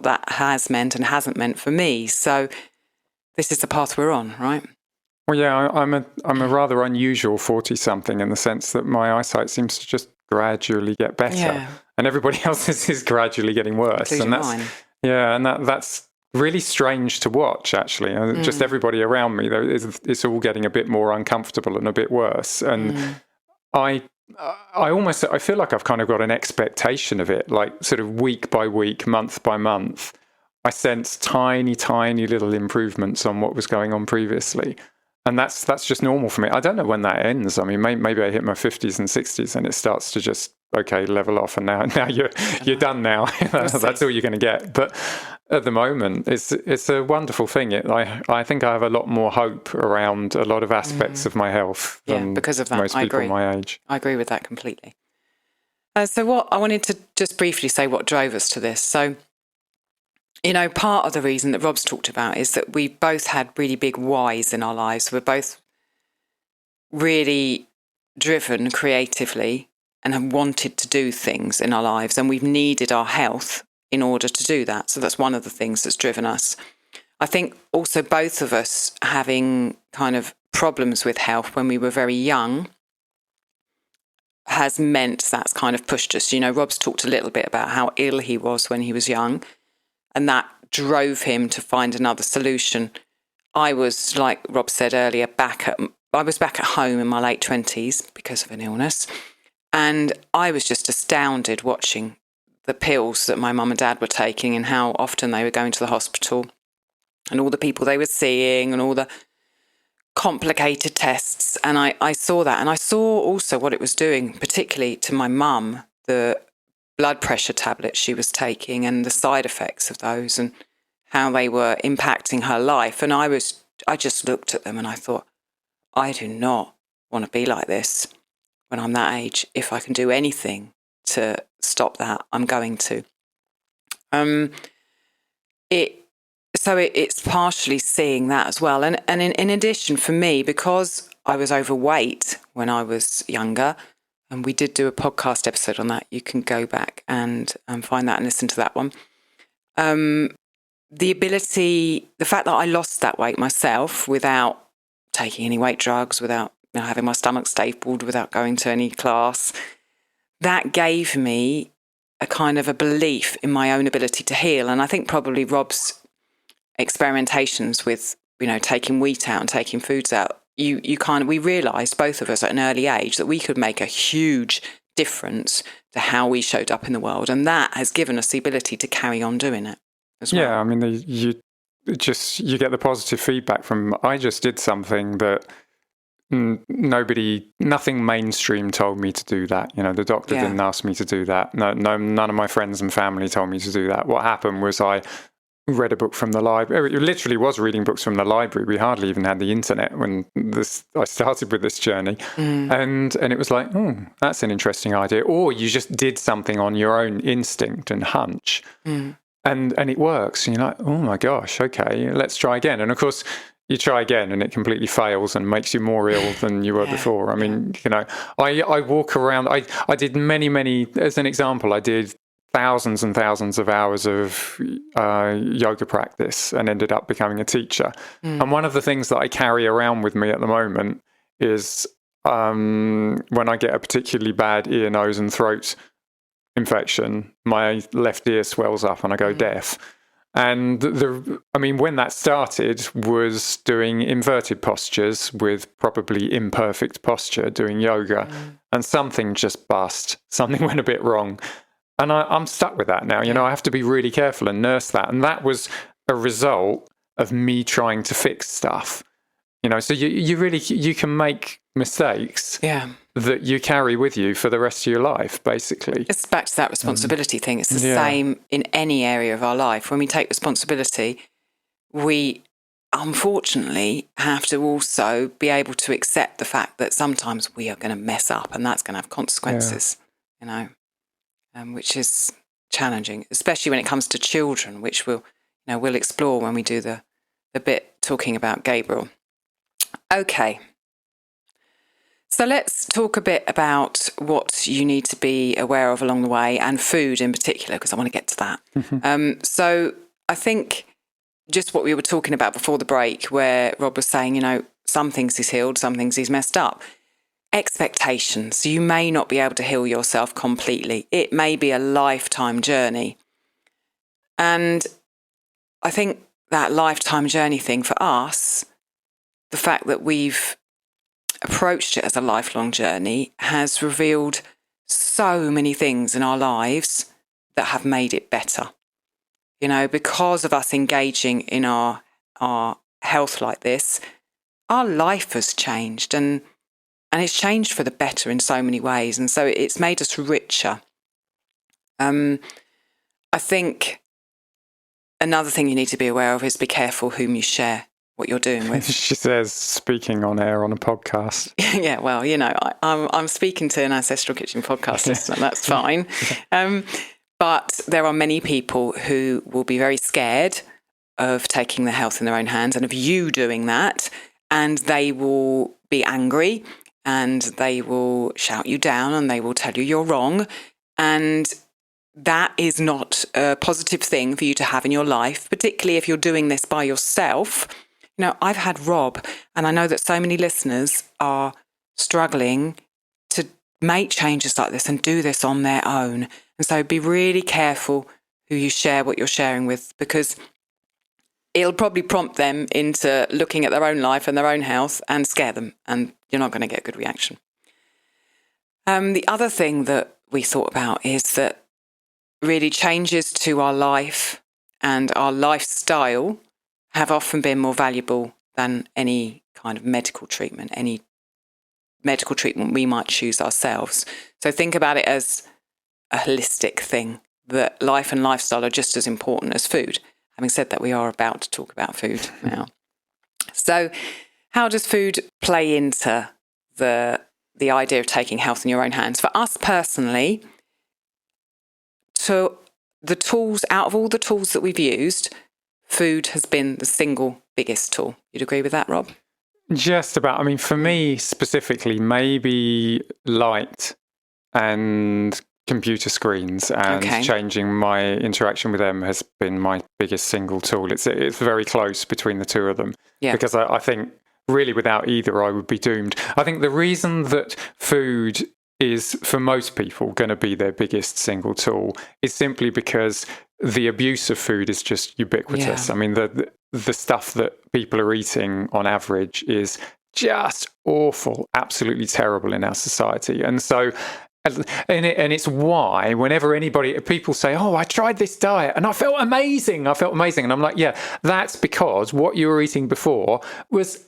that has meant and hasn't meant for me. So this is the path we're on, right? Well, yeah, I'm a rather unusual 40-something in the sense that my eyesight seems to just gradually get better, and everybody else's is gradually getting worse. Including and mine. That's really strange to watch, actually. Just everybody around me, it's all getting a bit more uncomfortable and a bit worse. And I feel like I've kind of got an expectation of it, like sort of week by week, month by month. I sense tiny, tiny little improvements on what was going on previously. And that's just normal for me. I don't know when that ends. Maybe I hit my 50s and 60s and it starts to just, level off, and now you're done now. That's all you're going to get. But at the moment, it's a wonderful thing. I think I have a lot more hope around a lot of aspects of my health than because of that. most people my age. I agree with that completely. So what I wanted to just briefly say what drove us to this. So, part of the reason that Rob's talked about is that we both had really big whys in our lives. We're both really driven creatively and have wanted to do things in our lives, and we've needed our health in order to do that. So that's one of the things that's driven us. I think also both of us having kind of problems with health when we were very young has meant that's kind of pushed us. Rob's talked a little bit about how ill he was when he was young, and that drove him to find another solution. I was, like Rob said earlier, I was back at home in my late 20s because of an illness. And I was just astounded watching the pills that my mum and dad were taking and how often they were going to the hospital and all the people they were seeing and all the complicated tests. And I saw that. And I saw also what it was doing, particularly to my mum, the blood pressure tablets she was taking and the side effects of those, and how they were impacting her life. And I just looked at them and I thought, I do not want to be like this when I'm that age. If I can do anything to stop that, I'm going to. It's partially seeing that as well. And in addition, for me, because I was overweight when I was younger, and we did do a podcast episode on that, you can go back and find that and listen to that one. The fact that I lost that weight myself without taking any weight drugs, without having my stomach stapled, without going to any class, that gave me a kind of a belief in my own ability to heal. And I think probably Rob's experimentations with, taking wheat out and taking foods out, we realised, both of us at an early age, that we could make a huge difference to how we showed up in the world. And that has given us the ability to carry on doing it as well. Yeah, I mean, you get the positive feedback from, I just did something that nothing mainstream told me to do that. The doctor didn't ask me to do that. No, none of my friends and family told me to do that. What happened was I read a book from the library. It literally was reading books from the library. We hardly even had the internet when I started with this journey. And it was like, that's an interesting idea. Or you just did something on your own instinct and hunch. And it works. And you're like, oh my gosh, okay, let's try again. And of course, you try again and it completely fails and makes you more ill than you were before. I mean, I walk around, I did many, as an example, I did thousands and thousands of hours of yoga practice and ended up becoming a teacher. And one of the things that I carry around with me at the moment is when I get a particularly bad ear, nose and throat infection, my left ear swells up and I go deaf. And when that started was doing inverted postures with probably imperfect posture, doing yoga, and something just bust. Something went a bit wrong. And I'm stuck with that now. I have to be really careful and nurse that. And that was a result of me trying to fix stuff. So you can make mistakes that you carry with you for the rest of your life, basically. It's back to that responsibility thing. It's the same in any area of our life. When we take responsibility, we unfortunately have to also be able to accept the fact that sometimes we are going to mess up and that's going to have consequences, which is challenging, especially when it comes to children, which we'll explore when we do the bit talking about Gabriel. Okay. So let's talk a bit about what you need to be aware of along the way, and food in particular, because I want to get to that. So I think just what we were talking about before the break, where Rob was saying, some things he's healed, some things he's messed up. Expectations. You may not be able to heal yourself completely. It may be a lifetime journey. And I think that lifetime journey thing for us, the fact that we've approached it as a lifelong journey, has revealed so many things in our lives that have made it better. Because of us engaging in our health like this, our life has changed and it's changed for the better in so many ways. And so it's made us richer. I think another thing you need to be aware of is be careful whom you share what you're doing with. She says, speaking on air on a podcast. Yeah, well, I'm speaking to an Ancestral Kitchen podcast listener, that's fine. But there are many people who will be very scared of taking their health in their own hands and of you doing that, and they will be angry and they will shout you down and they will tell you you're wrong. And that is not a positive thing for you to have in your life, particularly if you're doing this by yourself. I've had Rob, and I know that so many listeners are struggling to make changes like this and do this on their own. And so be really careful who you share what you're sharing with, because it'll probably prompt them into looking at their own life and their own health and scare them, and you're not going to get a good reaction. The other thing that we thought about is that really changes to our life and our lifestyle have often been more valuable than any kind of medical treatment we might choose ourselves. So think about it as a holistic thing, that life and lifestyle are just as important as food. Having said that, we are about to talk about food now. So how does food play into the idea of taking health in your own hands? For us personally, to the tools, out of all the tools that we've used, food has been the single biggest tool. You'd agree with that, Rob? Just about. I mean, for me specifically, maybe light and computer screens and changing my interaction with them has been my biggest single tool. It's very close between the two of them, because I think really without either I would be doomed. I think the reason that food is for most people going to be their biggest single tool is simply because the abuse of food is just ubiquitous. I mean, the stuff that people are eating on average is just awful, absolutely terrible in our society. And so, and it's why whenever people say, oh, I tried this diet and I felt amazing. And I'm like, yeah, that's because what you were eating before was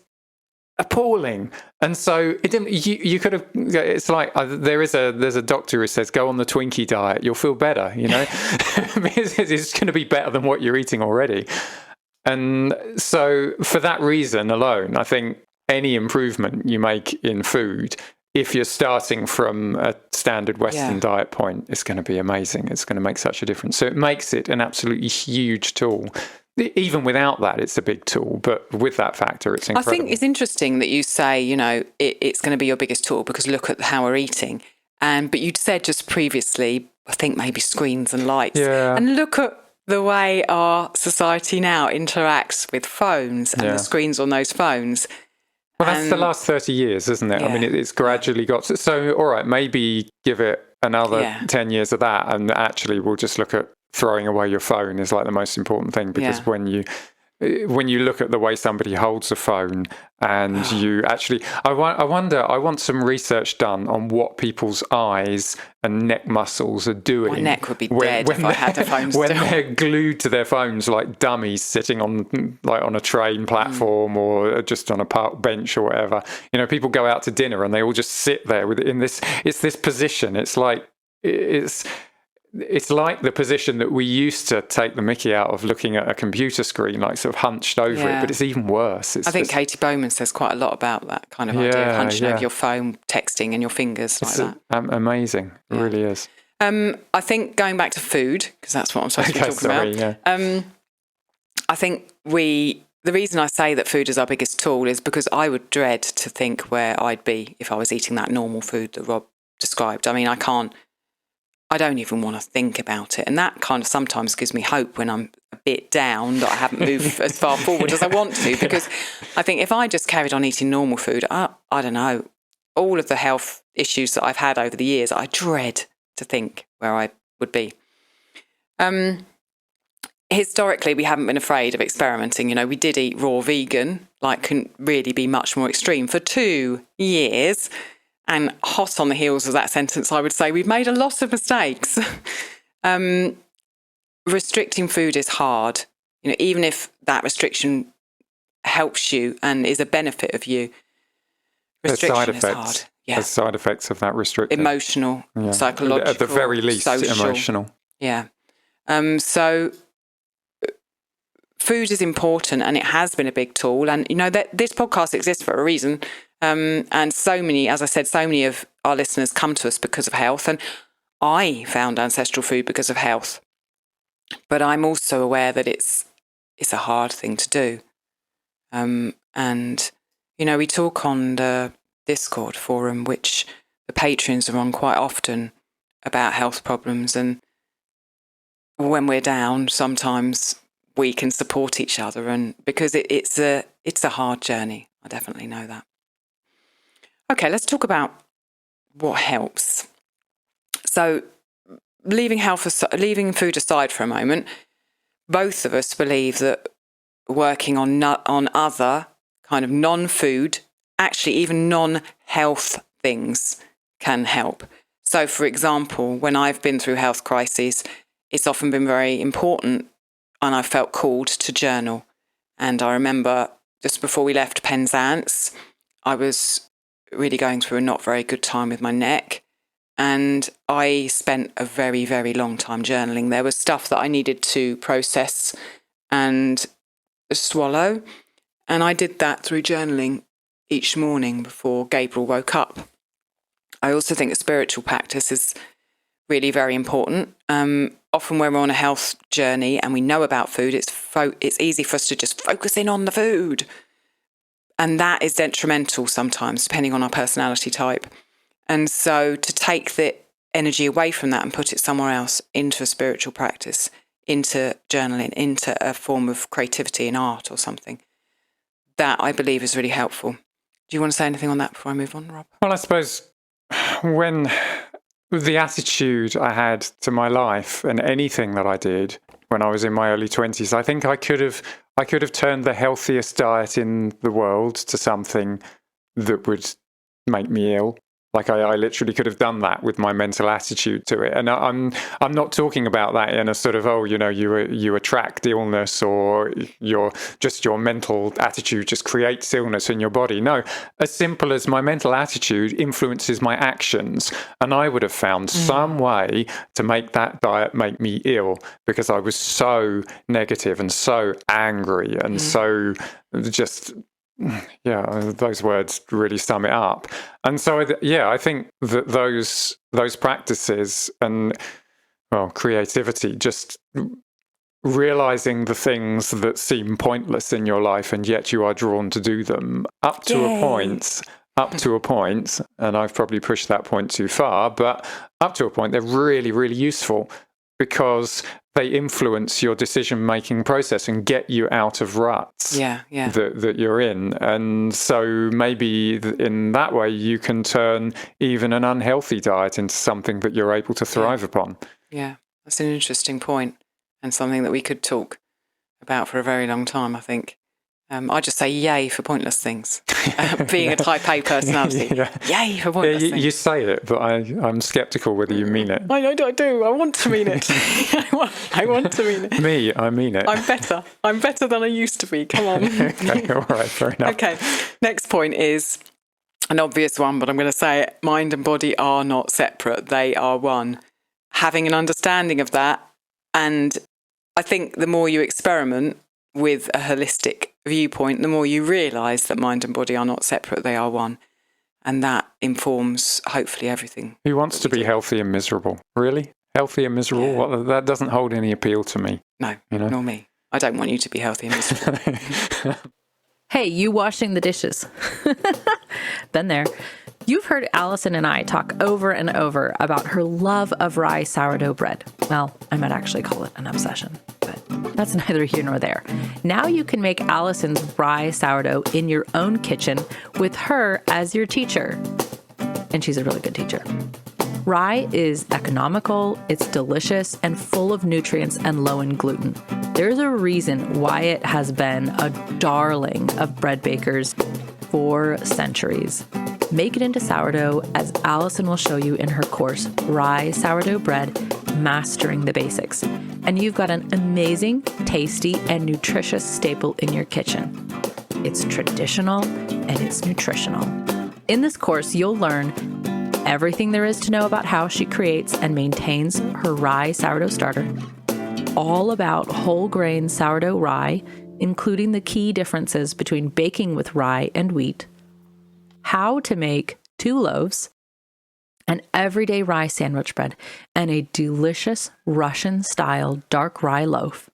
appalling. And so it didn't, you could have, it's like there's a doctor who says go on the Twinkie diet, you'll feel better, it's going to be better than what you're eating already. And so for that reason alone, I think any improvement you make in food, if you're starting from a standard Western diet point, it's going to be amazing. It's going to make such a difference. So it makes it an absolutely huge tool. Even without that, it's a big tool. But with that factor, it's incredible. I think it's interesting that you say, it's going to be your biggest tool because look at how we're eating. But you'd said just previously, I think maybe screens and lights. Yeah. And look at the way our society now interacts with phones and the screens on those phones. Well, that's the last 30 years, isn't it? Yeah. I mean, it's gradually got to... So, all right, maybe give it another 10 years of that, and actually we'll just look at throwing away your phone is like the most important thing, because when you look at the way somebody holds a phone and you actually... I want some research done on what people's eyes and neck muscles are doing. My neck would be dead if I had the phone still. When they're glued to their phones like dummies sitting on a train platform or just on a park bench or whatever. People go out to dinner and they all just sit there it's this position. It's like the position that we used to take the mickey out of looking at a computer screen, like sort of hunched over it, but it's even worse. I think Katie Bowman says quite a lot about that kind of idea of hunching over your phone, texting and your fingers like that. Amazing. It really is. I think going back to food, because that's what I'm supposed to be talking about. I think the reason I say that food is our biggest tool is because I would dread to think where I'd be if I was eating that normal food that Rob described. I mean, I don't even want to think about it. And that kind of sometimes gives me hope when I'm a bit down that I haven't moved as far forward as I want to, because I think if I just carried on eating normal food, I don't know, all of the health issues that I've had over the years, I dread to think where I would be. Historically, we haven't been afraid of experimenting. We did eat raw vegan, couldn't really be much more extreme for 2 years. And hot on the heels of that sentence, I would say we've made a lot of mistakes. Restricting food is hard. Even if that restriction helps you and is a benefit of you, restriction is hard. Yeah. There's side effects of that restriction. Emotional, psychological, at the very least, social. Emotional. Yeah. So food is important, and it has been a big tool. And that this podcast exists for a reason. And so many of our listeners come to us because of health, and I found Ancestral food because of health. But I'm also aware that it's a hard thing to do. And we talk on the Discord forum, which the patrons are on quite often, about health problems, and when we're down, sometimes we can support each other, and because it's a hard journey. I definitely know that. Okay, let's talk about what helps. So, leaving food aside for a moment, both of us believe that working on other kind of non-food, actually even non-health things can help. So, for example, when I've been through health crises, it's often been very important, and I felt called to journal. And I remember just before we left Penzance, I was really going through a not very good time with my neck, and I spent a very, very long time journaling. There was stuff that I needed to process and swallow. And I did that through journaling each morning before Gabriel woke up. I also think a spiritual practice is really very important. Often when we're on a health journey and we know about food, it's easy for us to just focus in on the food. And that is detrimental sometimes, depending on our personality type. And so to take the energy away from that and put it somewhere else, into a spiritual practice, into journaling, into a form of creativity in art or something, that I believe is really helpful. Do you want to say anything on that before I move on, Rob? Well, I suppose when the attitude I had to my life and anything that I did when I was in my early 20s, I think I could have turned the healthiest diet in the world to something that would make me ill. Like I literally could have done that with my mental attitude to it. And I'm not talking about that in a sort of, you attract illness, or your mental attitude just creates illness in your body. No, as simple as my mental attitude influences my actions. And I would have found some way to make that diet make me ill, because I was so negative and so angry and so just... Yeah, those words really sum it up. And so, I think that those practices and, creativity, just realizing the things that seem pointless in your life and yet you are drawn to do them up to a point, and I've probably pushed that point too far, but up to a point, they're really, really useful, because they influence your decision-making process and get you out of ruts that you're in. And so maybe in that way you can turn even an unhealthy diet into something that you're able to thrive upon. Yeah, that's an interesting point, and something that we could talk about for a very long time, I think. I just say yay for pointless things. Being a type A personality. Yay for pointless things. You say it, but I'm sceptical whether you mean it. I do. I want to mean it. I want to mean it. I mean it. I'm better than I used to be. Come on. Okay, all right, fair enough. Okay, next point is an obvious one, but I'm going to say it. Mind and body are not separate. They are one. Having an understanding of that, and I think the more you experiment with a holistic viewpoint, the more you realise that mind and body are not separate, they are one. And that informs, hopefully, everything. Who wants to be healthy and miserable? Really? Healthy and miserable? Yeah. Well, that doesn't hold any appeal to me. No, nor me. I don't want you to be healthy and miserable. Hey, you washing the dishes. Been there. You've heard Alison and I talk over and over about her love of rye sourdough bread. Well, I might actually call it an obsession, but that's neither here nor there. Now you can make Alison's rye sourdough in your own kitchen with her as your teacher. And she's a really good teacher. Rye is economical, it's delicious, and full of nutrients and low in gluten. There's a reason why it has been a darling of bread bakers for centuries. Make it into sourdough, as Alison will show you in her course, Rye Sourdough Bread, Mastering the Basics. And you've got an amazing, tasty, and nutritious staple in your kitchen. It's traditional and it's nutritional. In this course, you'll learn everything there is to know about how she creates and maintains her rye sourdough starter, all about whole grain sourdough rye, including the key differences between baking with rye and wheat, how to make 2 loaves, an everyday rye sandwich bread, and a delicious Russian-style dark rye loaf,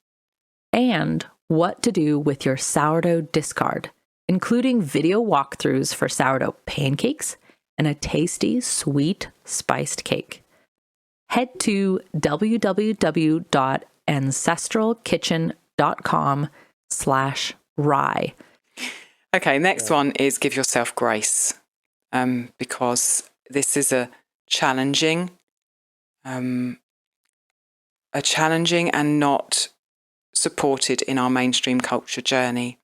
and what to do with your sourdough discard, including video walkthroughs for sourdough pancakes and a tasty, sweet, spiced cake. Head to www.ancestralkitchen.com/rye. Okay, next one is give yourself grace, because this is a challenging and not supported in our mainstream culture journey.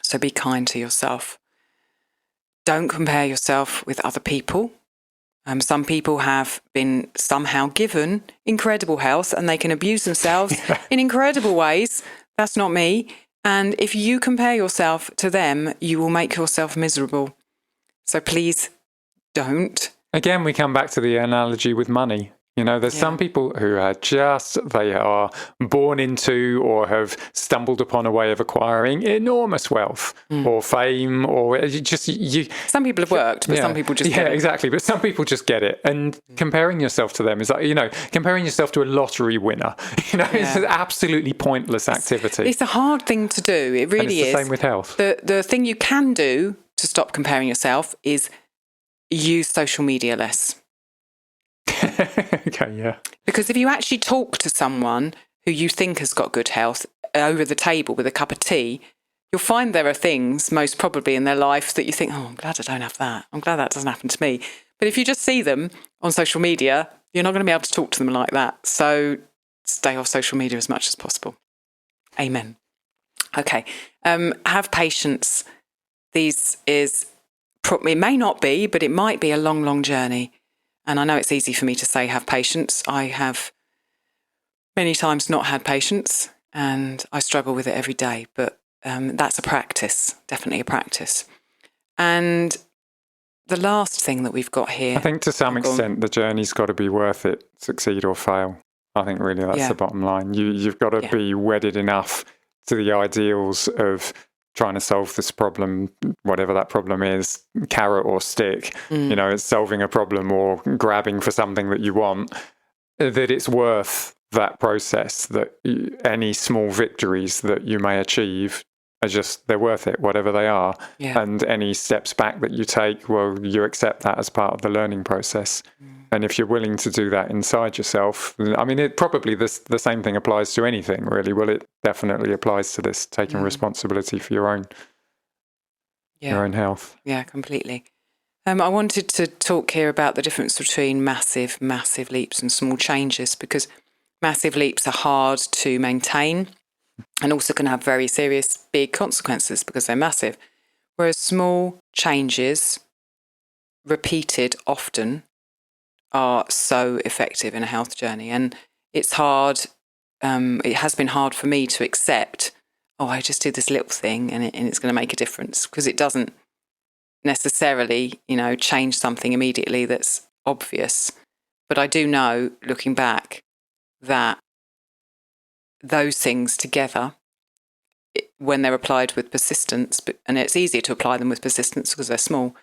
So be kind to yourself. Don't compare yourself with other people. Some people have been somehow given incredible health and they can abuse themselves in incredible ways. That's not me. And if you compare yourself to them, you will make yourself miserable. So please don't. Again, we come back to the analogy with money. There's some people who are they are born into or have stumbled upon a way of acquiring enormous wealth or fame, or Some people have worked, but some people just get it. Exactly. But some people just get it. And comparing yourself to them is like, comparing yourself to a lottery winner, it's an absolutely pointless activity. It's a hard thing to do. It really is. The same with health. The thing you can do to stop comparing yourself is use social media less. Okay, yeah. Because if you actually talk to someone who you think has got good health over the table with a cup of tea, you'll find there are things most probably in their life that you think, oh, I'm glad I don't have that. I'm glad that doesn't happen to me. But if you just see them on social media, you're not going to be able to talk to them like that. So stay off social media as much as possible. Amen. Okay. Have patience. It may not be, but it might be a long, long journey. And I know it's easy for me to say have patience. I have many times not had patience, and I struggle with it every day. But that's a practice, definitely a practice. And the last thing that we've got here... I think to some extent the journey's got to be worth it, succeed or fail. I think really that's the bottom line. You've got to be wedded enough to the ideals of trying to solve this problem, whatever that problem is, carrot or stick, it's solving a problem or grabbing for something that you want, that it's worth that process, that any small victories that you may achieve they're worth it, whatever they are. Yeah. And any steps back that you take, well, you accept that as part of the learning process. And if you're willing to do that inside yourself, I mean, it probably the same thing applies to anything, really. Well, it definitely applies to this, taking responsibility for your own health. Yeah, completely. I wanted to talk here about the difference between massive, massive leaps and small changes, because massive leaps are hard to maintain and also can have very serious, big consequences because they're massive. Whereas small changes, repeated often, are so effective in a health journey. And it's hard, it has been hard for me to accept, I just did this little thing and it's going to make a difference, because it doesn't necessarily, change something immediately that's obvious. But I do know, looking back, that those things together, when they're applied with persistence, and it's easier to apply them with persistence because they're small,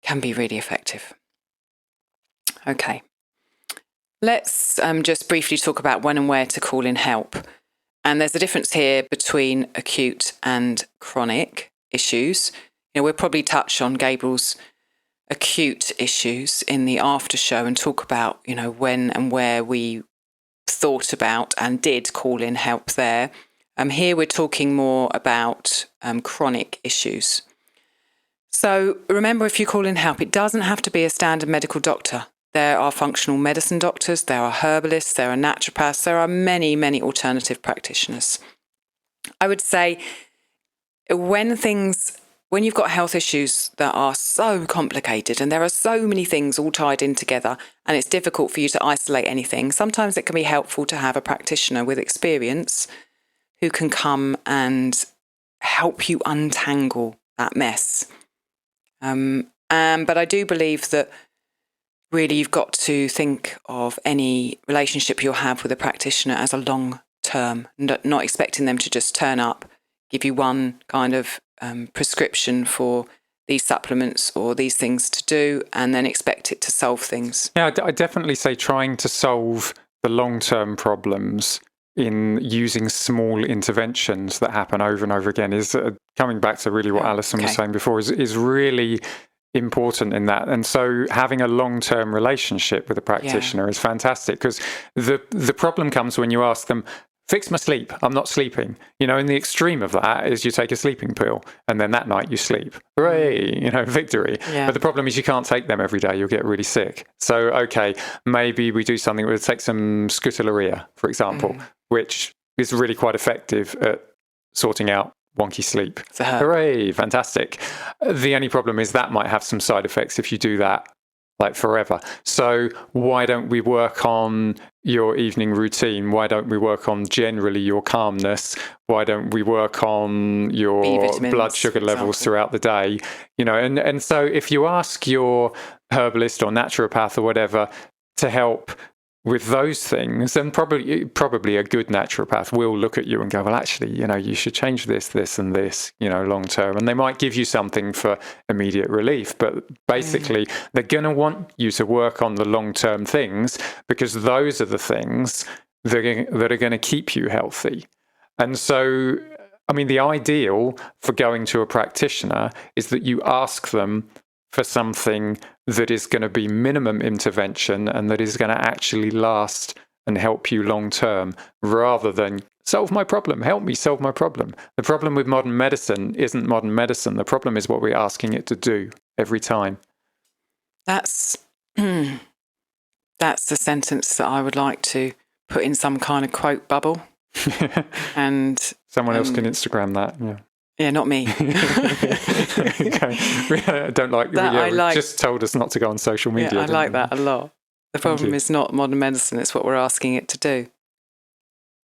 can be really effective. Okay. Let's just briefly talk about when and where to call in help. And there's a difference here between acute and chronic issues. We'll probably touch on Gabriel's acute issues in the after show and talk about, when and where we thought about and did call in help there. Here we're talking more about chronic issues. So remember, if you call in help, it doesn't have to be a standard medical doctor. There are functional medicine doctors, there are herbalists, there are naturopaths, there are many, many alternative practitioners. I would say when you've got health issues that are so complicated and there are so many things all tied in together and it's difficult for you to isolate anything, sometimes it can be helpful to have a practitioner with experience who can come and help you untangle that mess. But I do believe that really you've got to think of any relationship you'll have with a practitioner as a long term, not expecting them to just turn up, give you one kind of prescription for these supplements or these things to do, and then expect it to solve things. Yeah, I definitely say trying to solve the long-term problems in using small interventions that happen over and over again is coming back to really what Alison was saying before is really important in that. And so having a long-term relationship with a practitioner is fantastic, because the problem comes when you ask them, fix my sleep, I'm not sleeping. And the extreme of that is you take a sleeping pill and then that night you sleep. Hooray, victory. Yeah. But the problem is you can't take them every day, you'll get really sick. So, okay, maybe we do something, we'll take some scutellaria, for example, which is really quite effective at sorting out wonky sleep. Hooray, fantastic. The only problem is that might have some side effects if you do that like forever. So why don't we work on your evening routine? Why don't we work on generally your calmness? Why don't we work on your blood sugar levels throughout the day? And so if you ask your herbalist or naturopath or whatever to help with those things, then probably a good naturopath will look at you and go, well, actually, you should change this, and this, long term. And they might give you something for immediate relief, but basically they're going to want you to work on the long-term things, because those are the things that are going to keep you healthy. And so, the ideal for going to a practitioner is that you ask them for something that is going to be minimum intervention and that is going to actually last and help you long term, rather than solve my problem, help me solve my problem. The problem with modern medicine isn't modern medicine. The problem is what we're asking it to do every time. That's the sentence that I would like to put in some kind of quote bubble. And someone else can Instagram that. Yeah, not me. Okay. Don't like that. Just told us not to go on social media. Yeah, I like that a lot. The problem is not modern medicine, it's what we're asking it to do.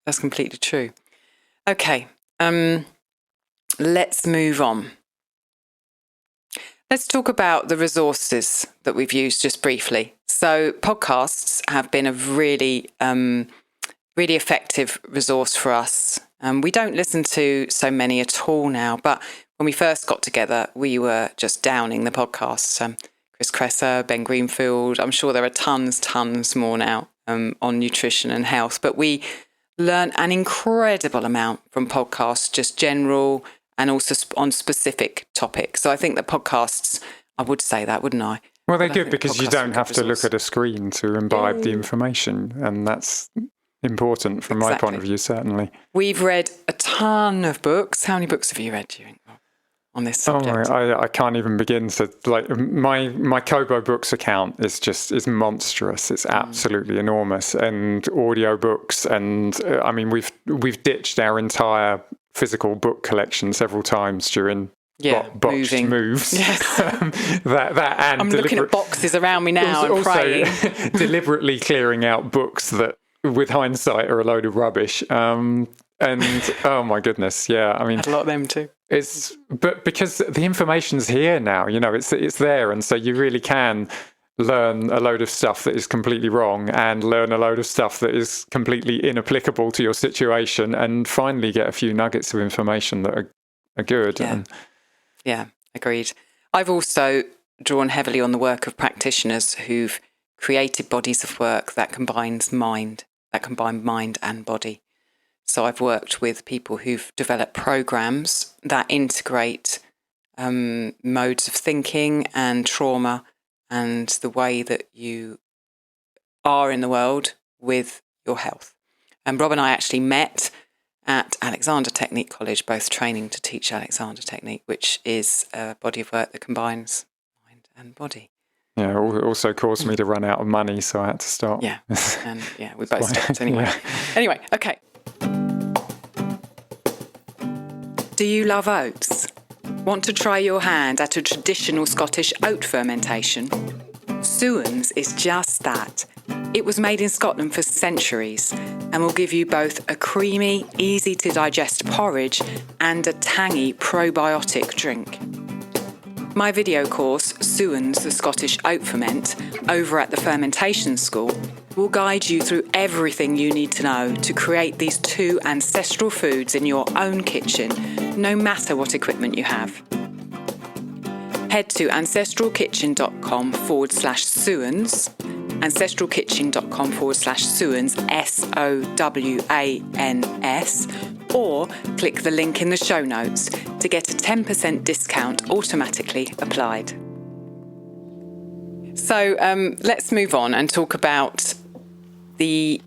That's completely true. Okay, let's move on. Let's talk about the resources that we've used just briefly. So podcasts have been a really effective resource for us. We don't listen to so many at all now, but when we first got together, we were just downing the podcasts. Chris Kresser, Ben Greenfield, I'm sure there are tons more now on nutrition and health, but we learn an incredible amount from podcasts, just general and also on specific topics. So I think that podcasts, I would say that, wouldn't I? Well, they're good because you don't have to look at a screen to imbibe the information, and that's important from my point of view, certainly. We've read a ton of books. How many books have you read, do you think, on this subject? I can't even begin to, my Kobo Books account is monstrous. It's absolutely enormous. And audiobooks, and we've ditched our entire physical book collection several times during botched moves. Yes. And I'm looking at boxes around me now and praying. Deliberately clearing out books that, with hindsight, are a load of rubbish. And oh my goodness, yeah. I had a lot of them too. But because the information's here now, it's there, and so you really can learn a load of stuff that is completely wrong and learn a load of stuff that is completely inapplicable to your situation, and finally get a few nuggets of information that are good. Yeah, agreed. I've also drawn heavily on the work of practitioners who've created bodies of work that combine mind and body. So I've worked with people who've developed programs that integrate modes of thinking and trauma and the way that you are in the world with your health. And Rob and I actually met at Alexander Technique College, both training to teach Alexander Technique, which is a body of work that combines mind and body. Yeah, it also caused me to run out of money, so I had to stop. Yeah, and we both stopped anyway. Yeah. Anyway, okay. Do you love oats? Want to try your hand at a traditional Scottish oat fermentation? Soooo's is just that. It was made in Scotland for centuries and will give you both a creamy, easy-to-digest porridge and a tangy probiotic drink. My video course, Soooo's the Scottish Oat Ferment, over at the Fermentation School, will guide you through everything you need to know to create these two ancestral foods in your own kitchen, no matter what equipment you have. Head to ancestralkitchen.com/Soooo's, ancestralkitchen.com/Soooo's, SOWANS, or click the link in the show notes to get a 10% discount automatically applied. So let's move on and talk about the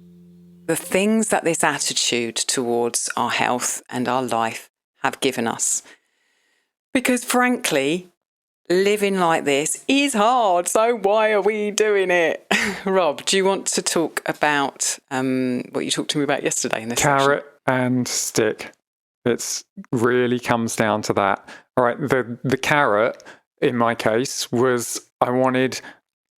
things that this attitude towards our health and our life have given us. Because frankly, living like this is hard, so why are we doing it? Rob, do you want to talk about what you talked to me about yesterday in this carrot section? And stick? It really comes down to that. All right, the carrot, in my case, was I wanted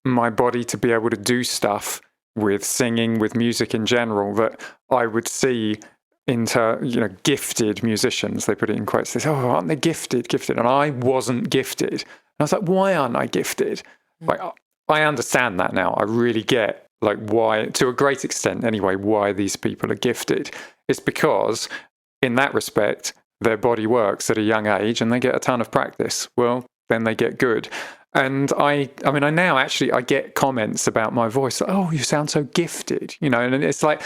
my body to be able to do stuff with singing, with music in general, that I would see into, gifted musicians. They put it in quotes. They say, oh, aren't they gifted? And I wasn't gifted. And I was like, why aren't I gifted? Like, I understand that now. I really get like why, to a great extent anyway, why these people are gifted. It's because in that respect, their body works at a young age and they get a ton of practice. Well, then they get good. And I get comments about my voice. Like, oh, you sound so gifted, you know, and it's like,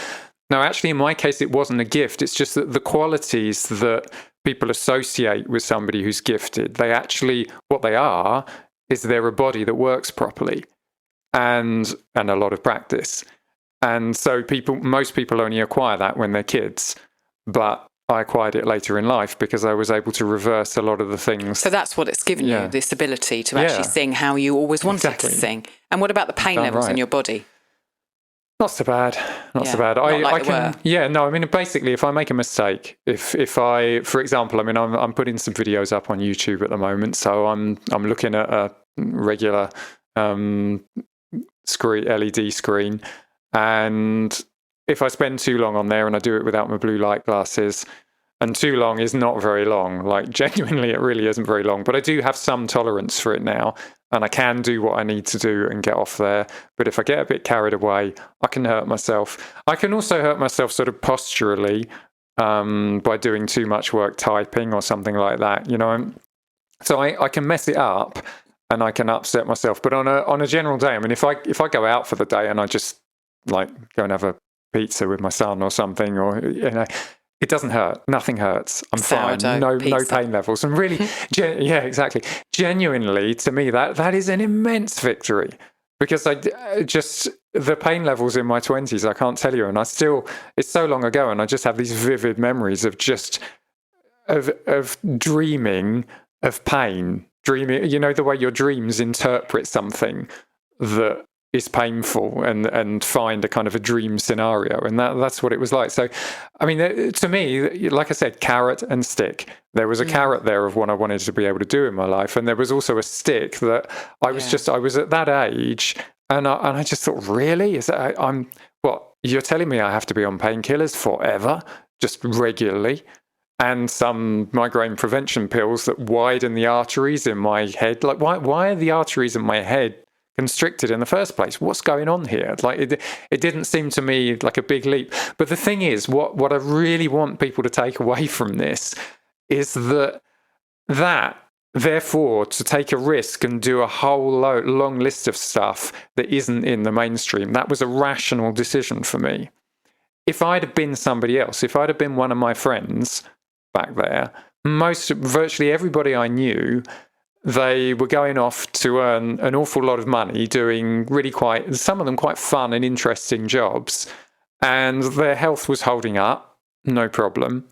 no, actually, in my case, it wasn't a gift. It's just that the qualities that people associate with somebody who's gifted, they actually, what they are, is they're a body that works properly and a lot of practice. And so most people only acquire that when they're kids, but I acquired it later in life because I was able to reverse a lot of the things. So that's what it's given you, this ability to actually sing how you always wanted to sing. And what about the pain levels in your body? Not so bad. Not so bad. I can. Basically, if I make a mistake, if I, for example, I'm putting some videos up on YouTube at the moment, so I'm looking at a regular LED screen, and if I spend too long on there, and I do it without my blue light glasses, and too long is not very long. Like, genuinely, it really isn't very long. But I do have some tolerance for it now, and I can do what I need to do and get off there. But if I get a bit carried away, I can hurt myself. I can also hurt myself sort of posturally by doing too much work typing or something like that, you know. So I can mess it up and I can upset myself. But on a general day, I mean, if I go out for the day and I just like go and have a pizza with my son or something, or, you know, it doesn't hurt. Nothing hurts. I'm fine. No pain levels. And really, yeah, exactly. Genuinely, to me, that is an immense victory, because the pain levels in my 20s, I can't tell you. And it's so long ago, and I just have these vivid memories of dreaming of pain. Dreaming, you know, the way your dreams interpret something that is painful and find a kind of a dream scenario, and that's what it was like. So I mean, to me, like I said, carrot and stick. There was a carrot there of what I wanted to be able to do in my life, and there was also a stick that I was at that age, and I just thought, really, you're telling me I have to be on painkillers forever, just regularly, and some migraine prevention pills that widen the arteries in my head? Like, why are the arteries in my head constricted in the first place? What's going on here? Like, it didn't seem to me like a big leap. But the thing is, what I really want people to take away from this is that therefore, to take a risk and do a whole long list of stuff that isn't in the mainstream, that was a rational decision for me. If I'd have been somebody else, if I'd have been one of my friends back there, virtually everybody I knew, they were going off to earn an awful lot of money doing some of them quite fun and interesting jobs, and their health was holding up, no problem.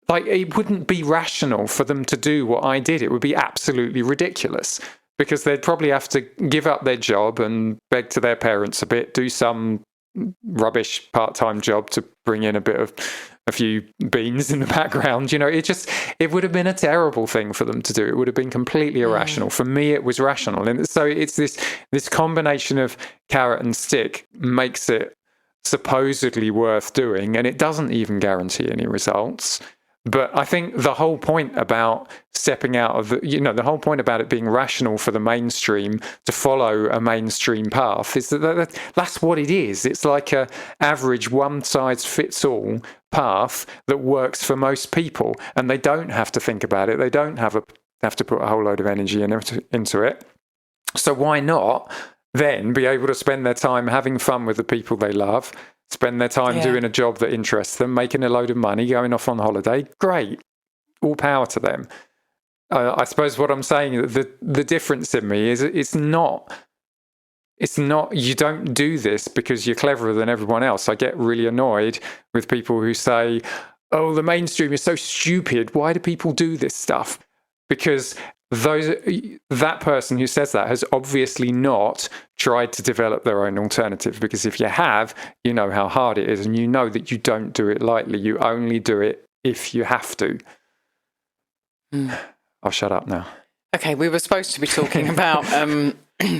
Like, it wouldn't be rational for them to do what I did. It would be absolutely ridiculous, because they'd probably have to give up their job and beg to their parents a bit, do some rubbish part-time job to bring in a few beans in the background. You know, it would have been a terrible thing for them to do. It would have been completely irrational. For me, it was rational. And so it's this combination of carrot and stick makes it supposedly worth doing, and it doesn't even guarantee any results. But I think the whole point about stepping out of the whole point about it being rational for the mainstream to follow a mainstream path is that's what it is. It's like a average one-size-fits-all path that works for most people, and they don't have to think about it. They don't have to put a whole load of energy into it. So why not then be able to spend their time having fun with the people they love, spend their time doing a job that interests them, making a load of money, going off on holiday? Great. All power to them. I suppose what I'm saying, the difference in me is it's not, you don't do this because you're cleverer than everyone else. I get really annoyed with people who say, oh, the mainstream is so stupid. Why do people do this stuff? Because that person who says that has obviously not tried to develop their own alternative, because if you have, you know how hard it is, and you know that you don't do it lightly. You only do it if you have to. I'll shut up now. Okay, we were supposed to be talking about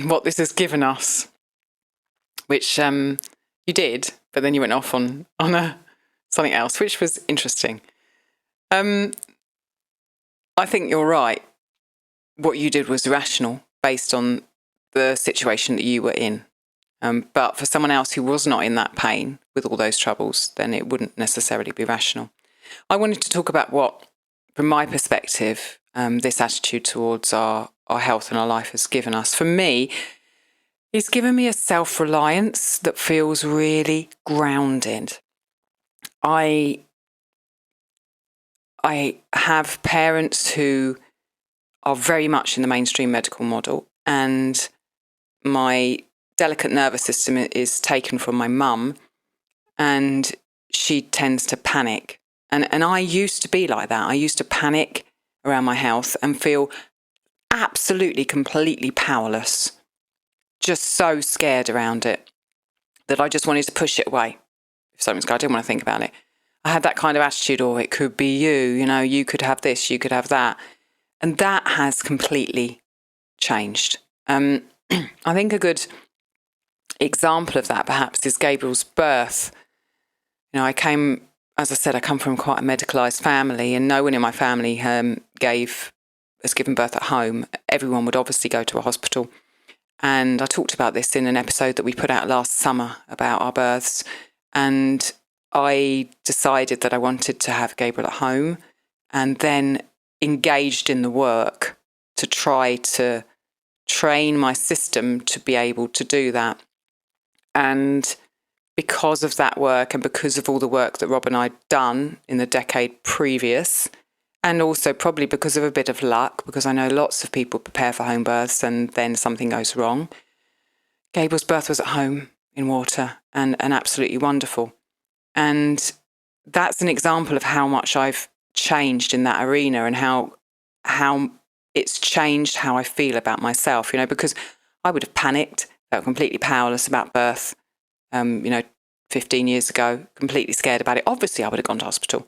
what this has given us, which you did, but then you went off on something else, which was interesting. I think you're right. What you did was rational based on the situation that you were in. But for someone else who was not in that pain with all those troubles, then it wouldn't necessarily be rational. I wanted to talk about what, from my perspective, this attitude towards our health and our life has given us. For me, it's given me a self-reliance that feels really grounded. I have parents who are very much in the mainstream medical model, and my delicate nervous system is taken from my mum, and she tends to panic. And I used to be like that. I used to panic around my health and feel absolutely, completely powerless, just so scared around it that I just wanted to push it away. If something's going, I didn't want to think about it. I had that kind of attitude, or it could be you, you could have this, you could have that. And that has completely changed. I think a good example of that perhaps is Gabriel's birth. As I said, I come from quite a medicalised family, and no one in my family has given birth at home. Everyone would obviously go to a hospital. And I talked about this in an episode that we put out last summer about our births. And I decided that I wanted to have Gabriel at home, and then engaged in the work to try to train my system to be able to do that. And because of that work, and because of all the work that Rob and I'd done in the decade previous, and also probably because of a bit of luck, because I know lots of people prepare for home births and then something goes wrong, Gabriel's birth was at home in water and absolutely wonderful. And that's an example of how much I've changed in that arena, and how it's changed how I feel about myself, because I would have panicked, felt completely powerless about birth, 15 years ago, completely scared about it. Obviously, I would have gone to hospital.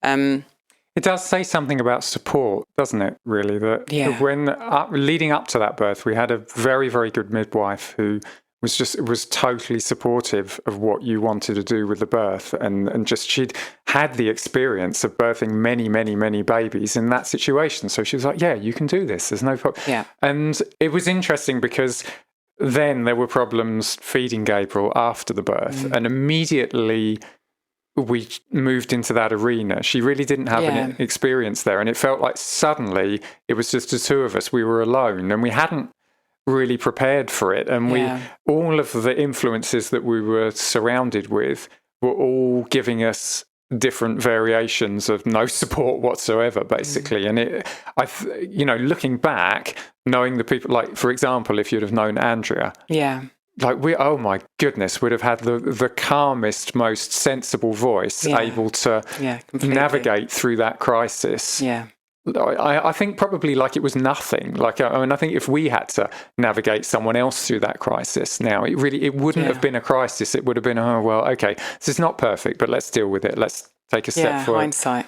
It does say something about support, doesn't it, really? That when leading up to that birth, we had a very, very good midwife who was totally supportive of what you wanted to do with the birth, and just she'd had the experience of birthing many, many, many babies in that situation. So she was like, yeah, you can do this. There's no problem. Yeah. And it was interesting because then there were problems feeding Gabriel after the birth, and immediately we moved into that arena. She really didn't have an experience there, and it felt like suddenly it was just the two of us. We were alone, and we hadn't really prepared for it, and all of the influences that we were surrounded with were all giving us different variations of no support whatsoever, basically. And looking back, knowing the people, like for example, if you'd have known Andrea, like oh my goodness, would have had the calmest, most sensible voice, able to navigate through that crisis. I think probably like it was nothing. I think if we had to navigate someone else through that crisis now, it wouldn't have been a crisis. It would have been, oh, well, okay, this is not perfect, but let's deal with it. Let's take a step forward. Hindsight.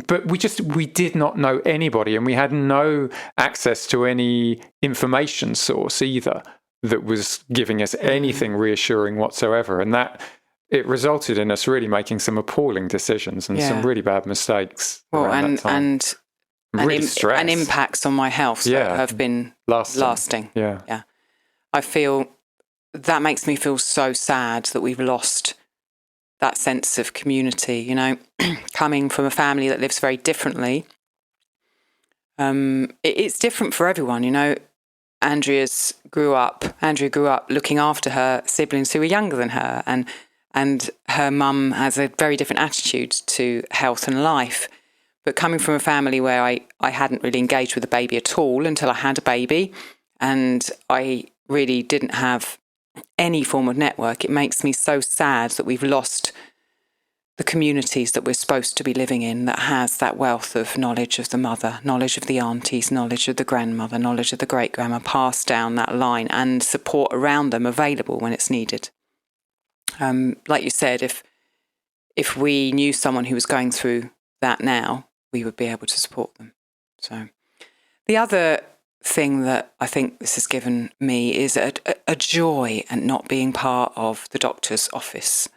But we did not know anybody, and we had no access to any information source either that was giving us anything reassuring whatsoever. And that it resulted in us really making some appalling decisions and some really bad mistakes. Well, and stress and impacts on my health that have been lasting. Yeah. I feel that makes me feel so sad that we've lost that sense of community. Coming from a family that lives very differently, it's different for everyone. Andrea grew up looking after her siblings who were younger than her, and her mum has a very different attitude to health and life. But coming from a family where I hadn't really engaged with a baby at all until I had a baby, and I really didn't have any form of network, it makes me so sad that we've lost the communities that we're supposed to be living in, that has that wealth of knowledge of the mother, knowledge of the aunties, knowledge of the grandmother, knowledge of the great-grandma, passed down that line, and support around them available when it's needed. Like you said, if we knew someone who was going through that now, we would be able to support them. So the other thing that I think this has given me is a joy at not being part of the doctor's office.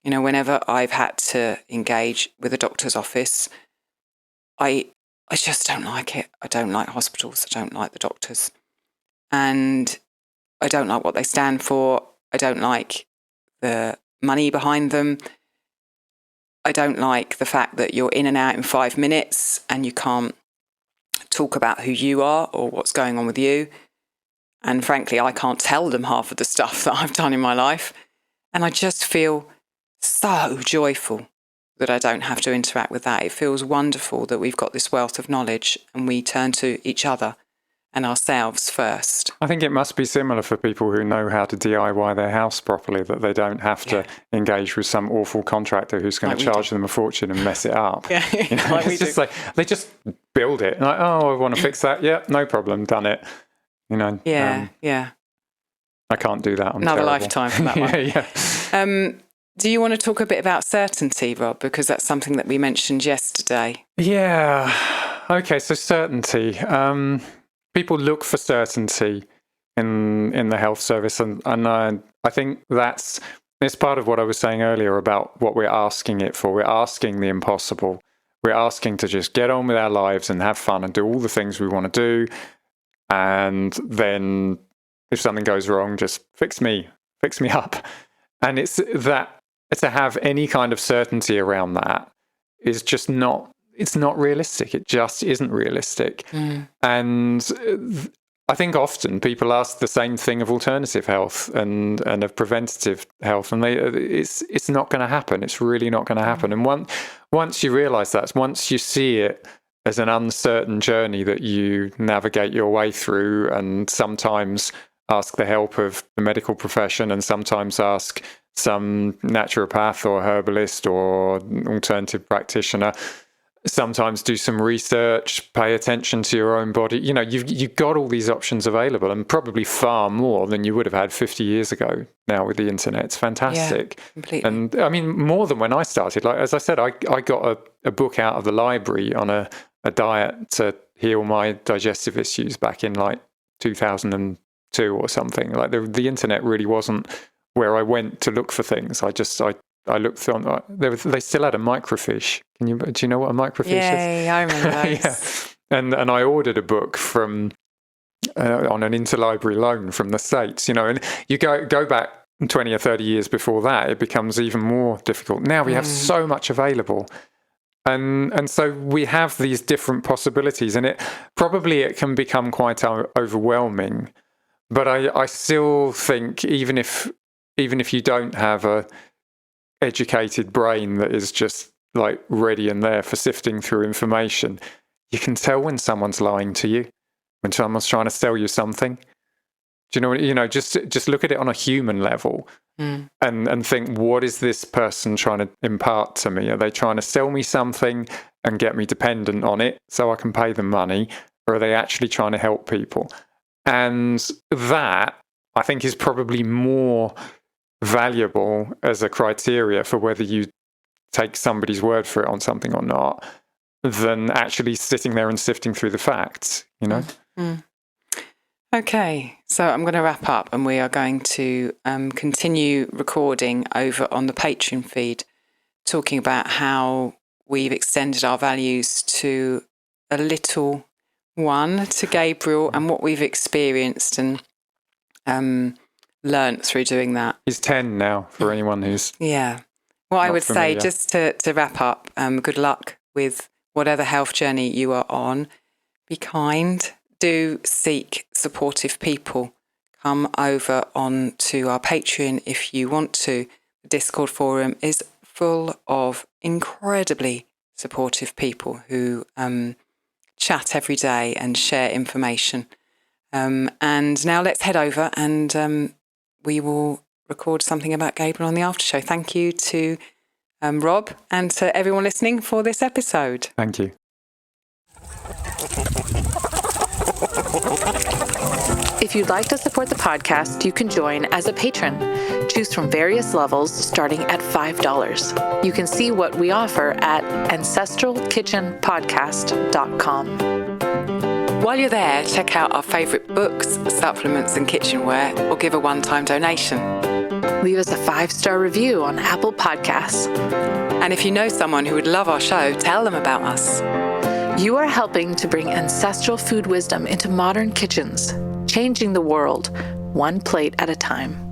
Whenever I've had to engage with a doctor's office, I just don't like it. I don't like hospitals. I don't like the doctors. And I don't like what they stand for. I don't like the money behind them. I don't like the fact that you're in and out in 5 minutes and you can't talk about who you are or what's going on with you. And frankly, I can't tell them half of the stuff that I've done in my life. And I just feel so joyful that I don't have to interact with that. It feels wonderful that we've got this wealth of knowledge and we turn to each other and ourselves first. I think it must be similar for people who know how to DIY their house properly, that they don't have to engage with some awful contractor who's going to charge them a fortune and mess it up. Yeah, you know, it's just like they just build it. Like, oh, I want to fix that. Yeah, no problem, done it. You know. Yeah. I can't do that. I'm Another terrible. lifetime for that one. Yeah. Do you want to talk a bit about certainty, Rob? Because that's something that we mentioned yesterday. Yeah. Okay, so certainty. People look for certainty in the health service, and I think it's part of what I was saying earlier about what we're asking it for. We're asking the impossible. We're asking to just get on with our lives and have fun and do all the things we want to do. And then if something goes wrong, just fix me up. And it's that to have any kind of certainty around that is just not realistic. It just isn't realistic. And I think often people ask the same thing of alternative health and of preventative health, and it's not going to happen. It's really not going to happen. And once you realise that, once you see it as an uncertain journey that you navigate your way through, and sometimes ask the help of the medical profession, and sometimes ask some naturopath or herbalist or alternative practitioner, sometimes do some research, pay attention to your own body. You know, you've got all these options available, and probably far more than you would have had 50 years ago now with the internet. It's fantastic. Yeah, completely. And I mean, more than when I started. Like, as I said, I got a book out of the library on a diet to heal my digestive issues back in like 2002 or something. Like the internet really wasn't where I went to look for things. I looked on. They still had a microfiche. Do you know what a microfiche is? Yeah, I remember those. Yeah. And I ordered a book from on an interlibrary loan from the States. You know, and you go back 20 or 30 years before that, it becomes even more difficult. Now we have so much available, and so we have these different possibilities, and it can become quite overwhelming. But I still think even if you don't have a educated brain that is just like ready and there for sifting through information, you can tell when someone's lying to you, when someone's trying to sell you something. Do you know, just look at it on a human level and think, what is this person trying to impart to me? Are they trying to sell me something and get me dependent on it so I can pay them money? Or are they actually trying to help people? And that, I think, is probably more valuable as a criteria for whether you take somebody's word for it on something or not, than actually sitting there and sifting through the facts, you know? Okay, so I'm going to wrap up, and we are going to continue recording over on the Patreon feed, talking about how we've extended our values to a little one, to Gabriel, and what we've experienced and learnt through doing that. He's 10 now, for anyone who's Well, I would familiar. say, just to wrap up, good luck with whatever health journey you are on. Be kind. Do seek supportive people. Come over on to our Patreon if you want to. The Discord forum is full of incredibly supportive people who chat every day and share information. And now let's head over and we will record something about Gabriel on the after show. Thank you to Rob and to everyone listening for this episode. Thank you. If you'd like to support the podcast, you can join as a patron. Choose from various levels starting at $5. You can see what we offer at ancestralkitchenpodcast.com. While you're there, check out our favourite books, supplements and kitchenware, or give a one-time donation. Leave us a 5-star review on Apple Podcasts. And if you know someone who would love our show, tell them about us. You are helping to bring ancestral food wisdom into modern kitchens, changing the world one plate at a time.